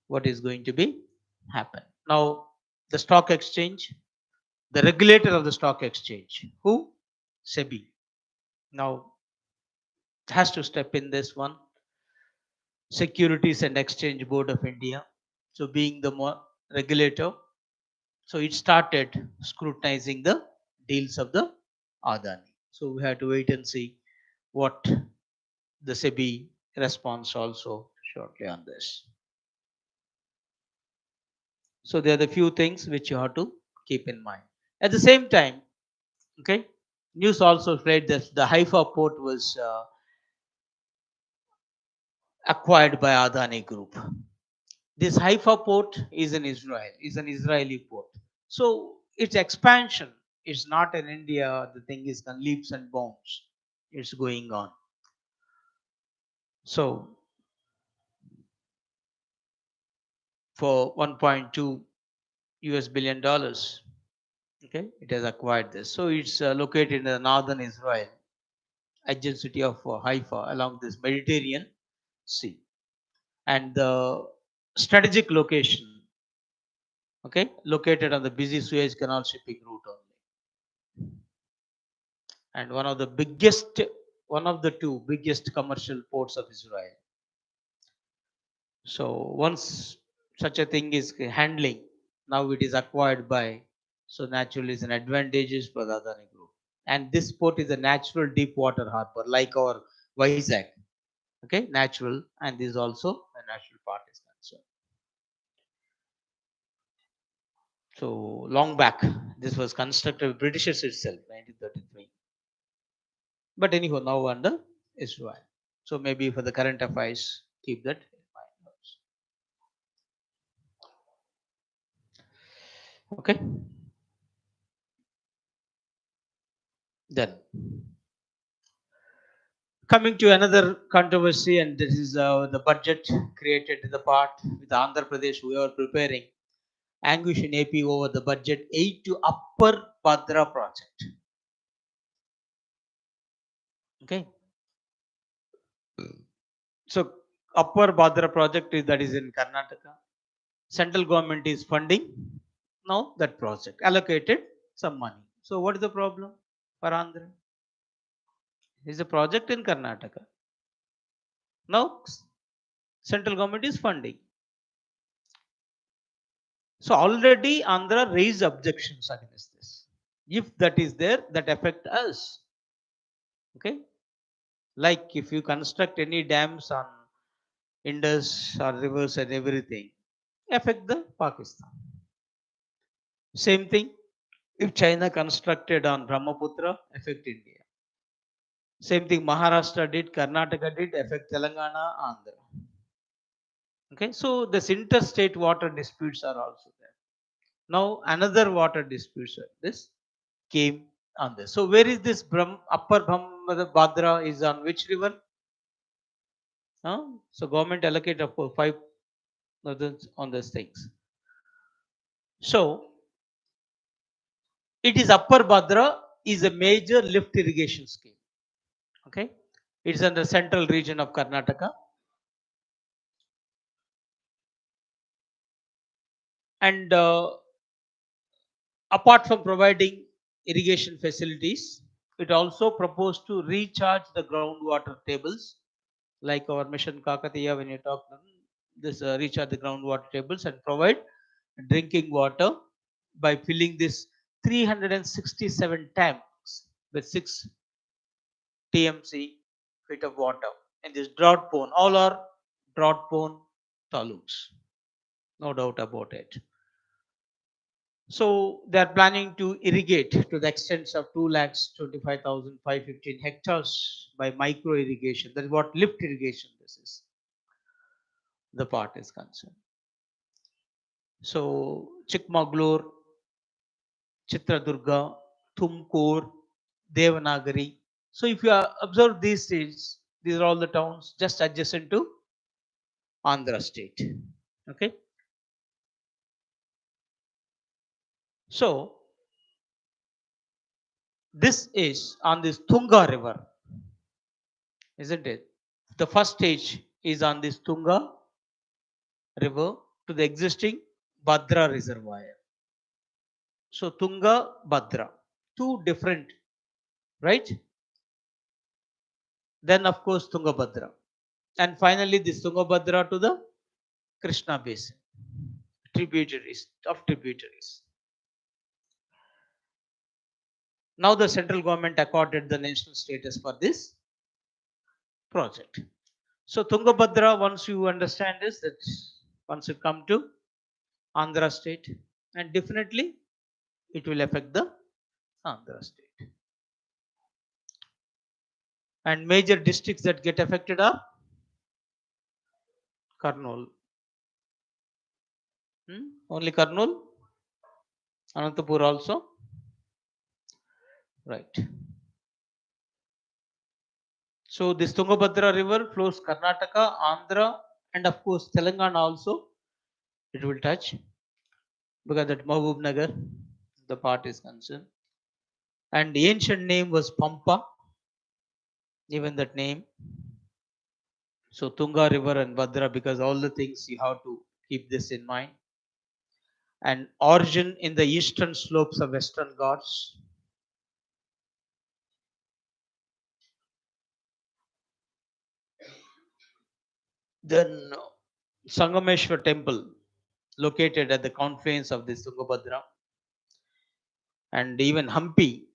what is going to be happen. Now, the stock exchange, the regulator of the stock exchange, who? SEBI. Now, has to step in this one. Securities and Exchange Board of India. So, being the regulator, so it started scrutinizing the deals of the Adani. So, we had to wait and see what the SEBI response also shortly on this. So there are the few things which you have to keep in mind. At the same time, okay, news also spread that the Haifa port was acquired by Adani Group. This Haifa port is in Israel, is an Israeli port. So its expansion is not in India. The thing is on leaps and bounds. It's going on. So for 1.2 US billion dollars, okay, it has acquired this. So it's located in the northern Israel, adjacent city of Haifa along this Mediterranean Sea, and the strategic location, okay, located on the busy Suez Canal shipping route only, and one of the two biggest commercial ports of Israel. So once such a thing is handling, now it is acquired by, so naturally it's an advantageous for the Adani Group. And this port is a natural deep water harbor like our Vizag, okay, natural, and this is also a natural part is concerned. So long back, this was constructed by Britishers itself, 1933. But anyhow, now under Israel. So maybe for the current affairs, keep that in mind. Okay. Then coming to another controversy, and this is the budget created in the part with Andhra Pradesh. We are preparing anguish in AP over the budget aid to Upper Bhadra project. Okay. So Upper Bhadra project is that is in Karnataka. Central government is funding now that project, allocated some money. So what is the problem for Andhra? Is a project in Karnataka. Now central government is funding. So already Andhra raised objections against this. If that is there, that affect us. Okay, like if you construct any dams on Indus or rivers and everything, affect the Pakistan. Same thing if China constructed on Brahmaputra, affect India. Same thing Maharashtra did, Karnataka did, affect Telangana, Andhra. Okay, so this interstate water disputes are also there. Now another water disputes this came on this. So where is this Upper Bhadra is on which river? So government allocate up for 5 on these things. So it is Upper Bhadra is a major lift irrigation scheme. Okay, it's in the central region of Karnataka. And apart from providing irrigation facilities, it also proposed to recharge the groundwater tables, like our mission Kakatiya when you talk this recharge the groundwater tables and provide drinking water by filling this 367 tanks with 6 TMC feet of water in this drought prone. All are drought prone taluks, no doubt about it. So they are planning to irrigate to the extent of 2,25,515 hectares by micro irrigation. That is what lift irrigation this is. The part is concerned. So Chikmagalur, Chitradurga, Tumkur, Devanagari. So if you observe these states, these are all the towns just adjacent to Andhra state. Okay. So this is on this Tunga river, isn't it? The first stage is on this Tunga river to the existing Bhadra reservoir. So Tunga, Bhadra, two different, right? Then of course Tungabhadra, and finally this Tungabhadra to the Krishna basin, tributaries of tributaries. Now the central government accorded the national status for this project. So Tungabhadra, once you understand this, that once you come to Andhra state, and definitely it will affect the Andhra state. And major districts that get affected are Kurnool. Only Kurnool? Anantapur also? Right. So this Tungabhadra river flows Karnataka, Andhra, and of course Telangana also. It will touch because that Mahbub Nagar, the part is concerned. And the ancient name was Pampa, even that name. So Tunga river and Bhadra, because all the things you have to keep this in mind. And origin in the eastern slopes of Western Ghats. Then Sangameshwar temple located at the confluence of this Tungabhadra, and even Hampi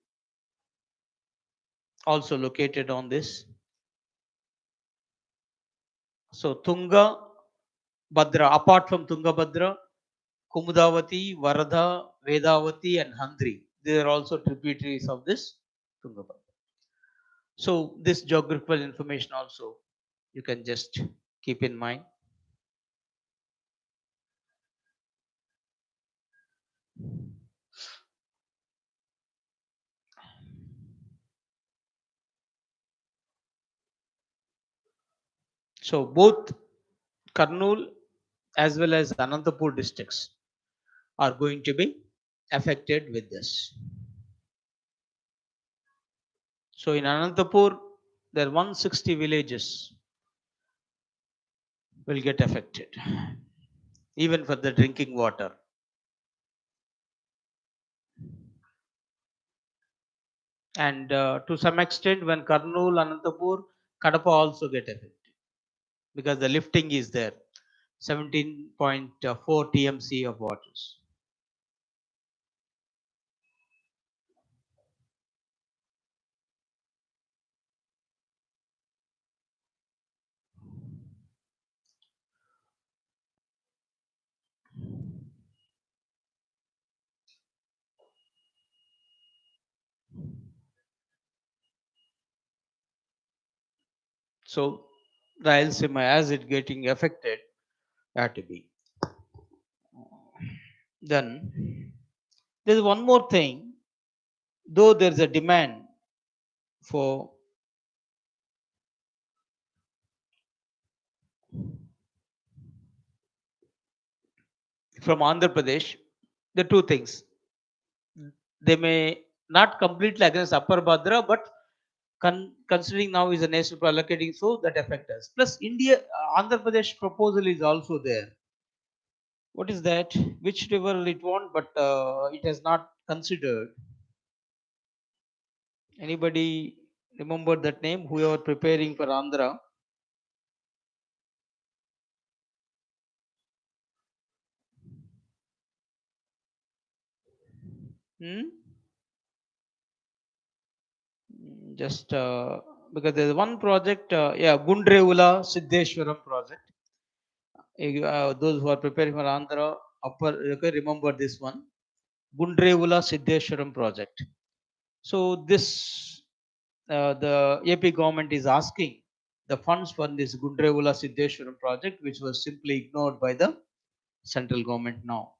also located on this. So Tunga Bhadra, apart from Tungabhadra, Kumudavati, Varadha, Vedavati, and Handri, they are also tributaries of this Tungabhadra. So this geographical information also you can just keep in mind. So both Kurnool as well as Anantapur districts are going to be affected with this. So in Anantapur, there are 160 villages will get affected, even for the drinking water. And to some extent, when Kurnool, Anantapur, Kadapa also get affected because the lifting is there, 17.4 TMC of waters. So Rayalaseema, as it getting affected, had to be. Then there's one more thing, though there's a demand for from Andhra Pradesh, the two things. They may not completely against Upper Bhadra, but considering now is a national allocating, so that affect us. Plus, India, Andhra Pradesh proposal is also there. What is that? Which river it won, but it has not considered. Anybody remember that name? Who are preparing for Andhra? Hmm? Just because there's one project, yeah, Gundrevula Siddheshwaram project. Those who are preparing for Andhra, okay, remember this one, Gundrevula Siddheshwaram project. So this, the AP government is asking the funds for this Gundrevula Siddheshwaram project, which was simply ignored by the central government now.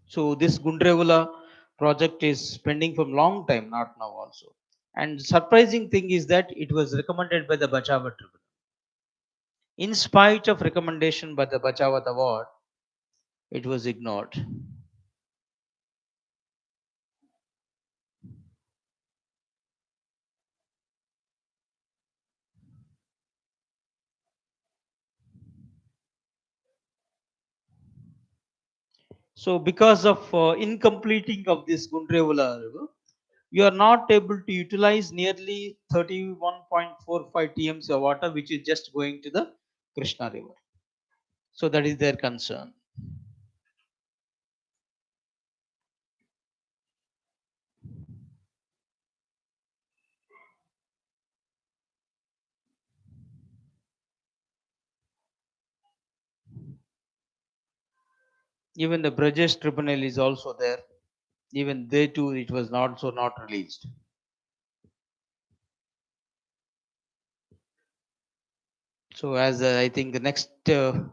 So this Gundrevula project is pending from long time, not now also. And surprising thing is that it was recommended by the Bachawat Tribunal. In spite of recommendation by the Bachawat Award, it was ignored. So because of incompleting of this Gundrevula river, you are not able to utilize nearly 31.45 TMs of water, which is just going to the Krishna river. So that is their concern. Even the Brajesh Tribunal is also there. Even they too, it was not so not released. So as I think the next year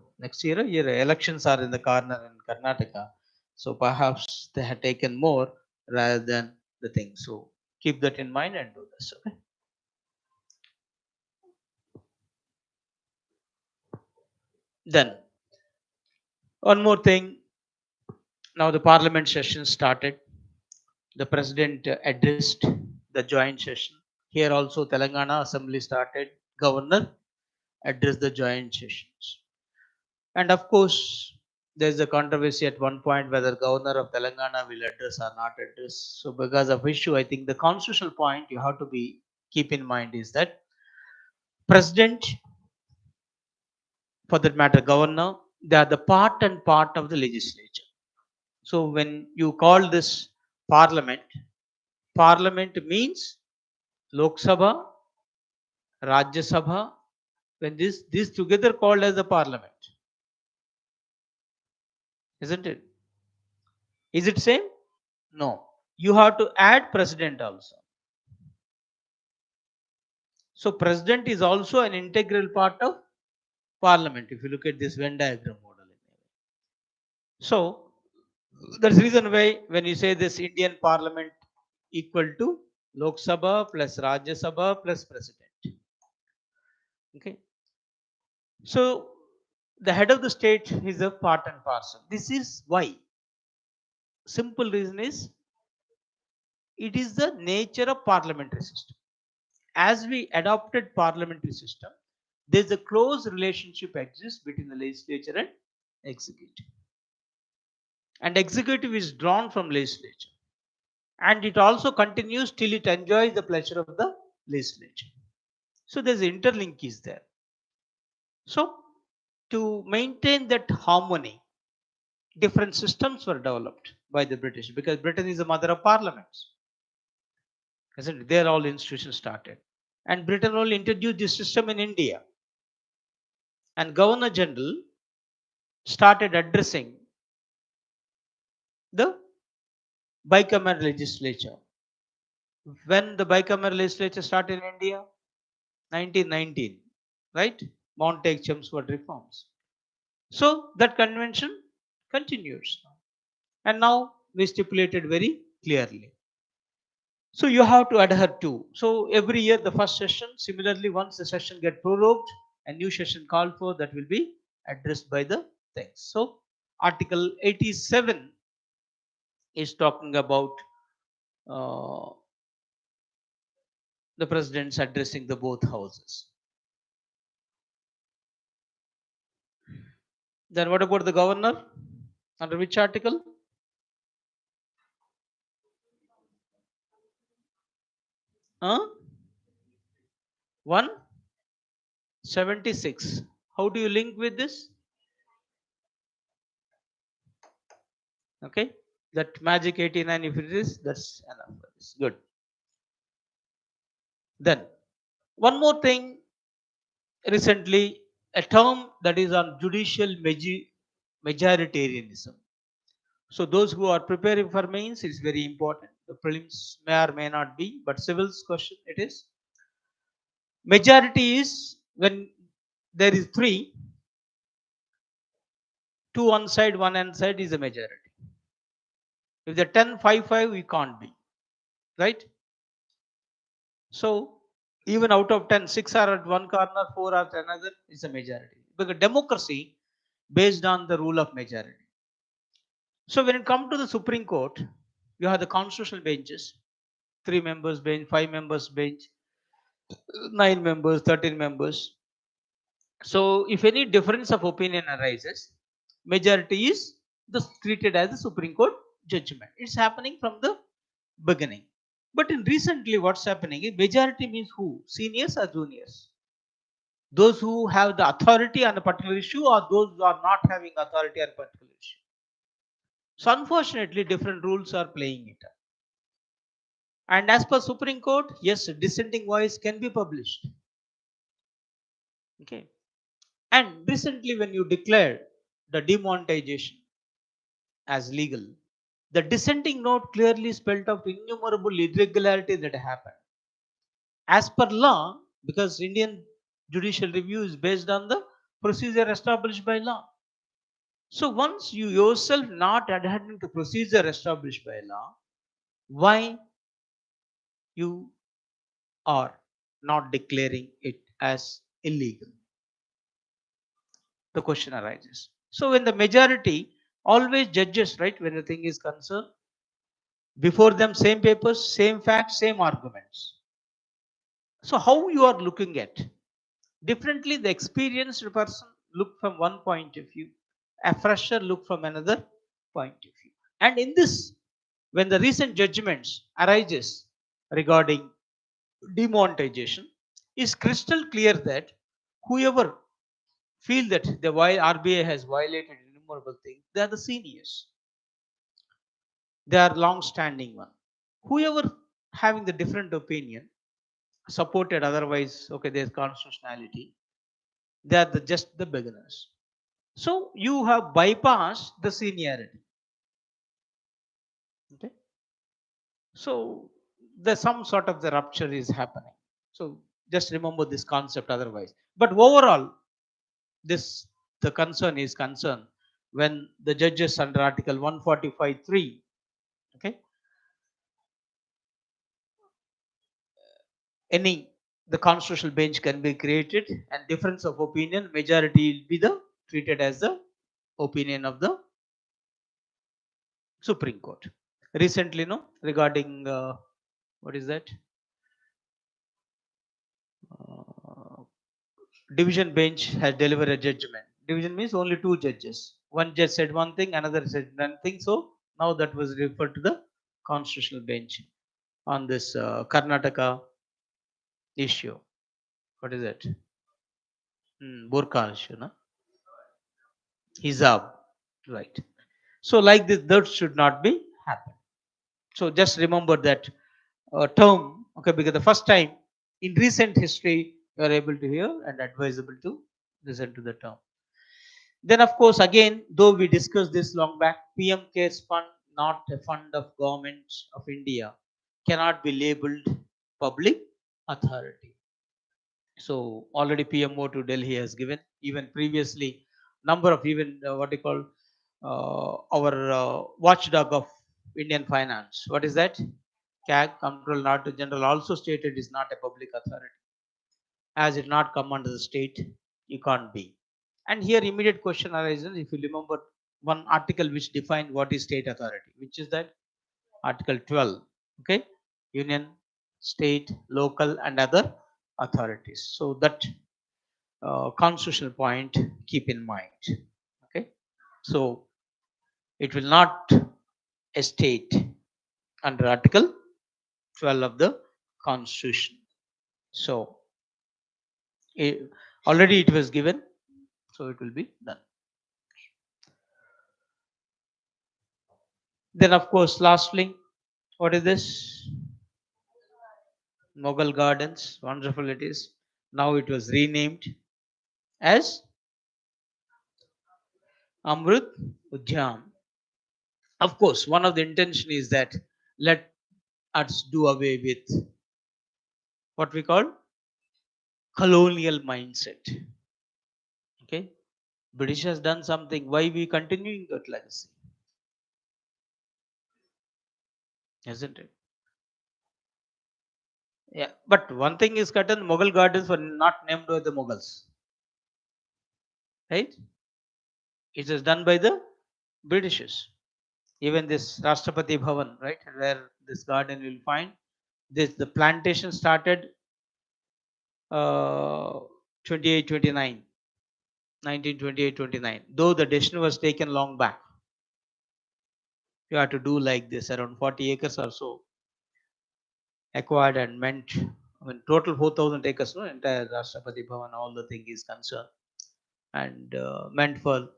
elections are in the corner in Karnataka. So perhaps they have taken more rather than the thing. So keep that in mind and do this. Okay. Then one more thing. Now the parliament session started. The president addressed the joint session. Here also Telangana Assembly started. Governor addressed the joint sessions. And of course, there's a controversy at one point whether governor of Telangana will address or not address. So because of issue, I think the constitutional point you have to be keep in mind is that president, for that matter, governor, they are the part and part of the legislature. So when you call this parliament, parliament means Lok Sabha, Rajya Sabha, when this together called as the parliament, isn't it? Is it same? No. You have to add president also. So president is also an integral part of parliament if you look at this Venn diagram model. So that's the reason why when you say this Indian parliament equal to Lok Sabha plus Rajya Sabha plus president. Okay. So the head of the state is a part and parcel. This is why. Simple reason is it is the nature of parliamentary system. As we adopted parliamentary system, there's a close relationship exists between the legislature and executive. And executive is drawn from legislature. And it also continues till it enjoys the pleasure of the legislature. So there's interlink is there. So to maintain that harmony, different systems were developed by the British because Britain is the mother of parliaments. Isn't it? There all institutions started. And Britain only introduced this system in India. And Governor General started addressing the bicameral legislature. When the bicameral legislature started in India? 1919, right? Montague-Chelmsford reforms. So that convention continues. And now we stipulated very clearly. So you have to adhere to. So every year the first session, similarly once the session get prorogued, a new session called for that will be addressed by the things. So Article 87 is talking about uh, the president's addressing the both houses. Then what about the governor? Under which article? 176. How do you link with this? Okay, that magic 89, if it is, that's enough for this. Good. Then one more thing, recently a term that is on judicial majoritarianism. So those who are preparing for mains, it's very important. The prelims may or may not be, but civil's question it is. Majority is when there is three, two one side, one end side is a majority. If the 10, 5, 5, we can't be, right? So even out of 10, 6 are at one corner, 4 are at another, is a majority. Because democracy based on the rule of majority. So when it comes to the Supreme Court, you have the constitutional benches, 3 members bench, 5 members bench, 9 members, 13 members. So if any difference of opinion arises, majority is treated as the Supreme Court judgment. It's happening from the beginning. But in recently what's happening is majority means who? Seniors or juniors? Those who have the authority on a particular issue or those who are not having authority on a particular issue. So unfortunately different rules are playing it. And as per Supreme Court, yes, dissenting voice can be published. Okay. And recently when you declared the demonetization as legal, the dissenting note clearly spelled out innumerable irregularities that happened. As per law, because Indian judicial review is based on the procedure established by law. So once you yourself not adhering to procedure established by law, why you are not declaring it as illegal? The question arises. So when the majority always judges, right, when the thing is concerned, before them same papers, same facts, same arguments. So how you are looking at? Differently, the experienced person look from one point of view, a fresher look from another point of view. And in this, when the recent judgments arises regarding demonetization, is crystal clear that whoever feel that the RBI has violated innumerable things, they are the seniors. They are long-standing one. Whoever having the different opinion, supported otherwise, okay, there's constitutionality, they are just the beginners. So you have bypassed the seniority. Okay. So there's some sort of the rupture is happening. So just remember this concept otherwise. But overall, this the concern is concerned when the judges under Article 145(3), okay, any the constitutional bench can be created and difference of opinion, majority will be the treated as the opinion of the Supreme Court. Recently, no, regarding what is that? Division bench has delivered a judgment. Division means only two judges. One judge said one thing, another said one thing. So now that was referred to the constitutional bench on this Karnataka issue. What is that? Burqa issue, no? Hijab, right? So like this, that should not be happen. So just remember that term, okay? Because the first time in recent history you are able to hear and advisable to listen to the term. Then of course again, though we discussed this long back, PM Cares Fund, not a fund of government of India, cannot be labeled public authority. So already PMO to Delhi has given, even previously number of even what you call our watchdog of Indian finance. What is that? CAG, Comptroller General, also stated is not a public authority. As it not come under the state, you can't be. And here immediate question arises, if you remember one article which defined what is state authority, which is that Article 12, okay, union, state, local and other authorities. So that constitutional point keep in mind. Okay. So it will not estate under Article 12 of the Constitution. So it, already it was given, so it will be done. Then of course, lastly, what is this? Mughal Gardens. Wonderful it is. Now it was renamed as Amrut Udyan. Of course, one of the intention is that let us do away with what we call colonial mindset. Okay, British has done something. Why we continuing that legacy? Isn't it? Yeah, but one thing is certain: Mughal gardens were not named by the Mughals, right? It is done by the Britishers. Even this Rashtrapati Bhavan, right, where this garden you will find, this the plantation started 28, 29, 1928, 29. Though the decision was taken long back, you have to do like this, around 40 acres or so acquired and meant. I mean, total 4,000 acres, no, entire Rashtrapati Bhavan, all the thing is concerned, and meant for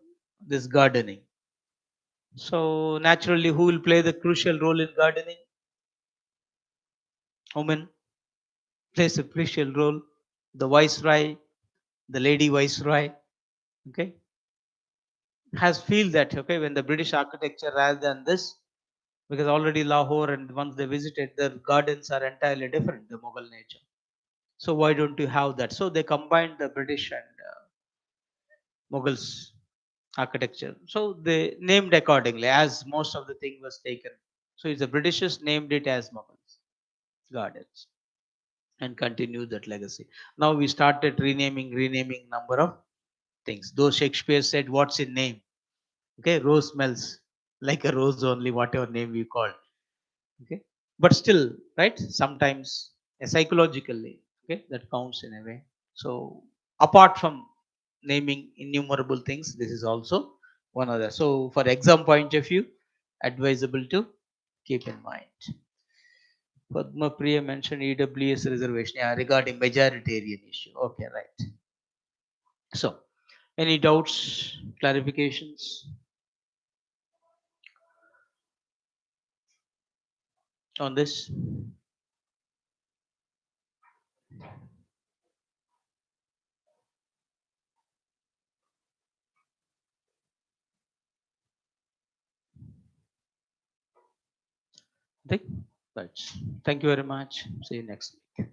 this gardening. So naturally, who will play the crucial role in gardening? Women plays a crucial role. The viceroy, the lady viceroy, okay, has feel that okay when the British architecture rather than this, because already Lahore and once they visited, the gardens are entirely different, the Mughal nature. So why don't you have that? So they combined the British and Mughals architecture. So they named accordingly as most of the thing was taken. So it's the Britishers named it as Mughals gardens and continue that legacy. Now we started renaming number of things. Though Shakespeare said, "What's in name?" Okay, rose smells like a rose only, whatever name we call. Okay, but still, right? Sometimes psychologically, okay, that counts in a way. So apart from naming innumerable things, this is also one other. So for exam point of view, advisable to keep in mind. Padma Priya mentioned EWS reservation, yeah, regarding majoritarian issue. Okay, right. So, any doubts, clarifications on this? Right. Right. Thank you very much. See you next week.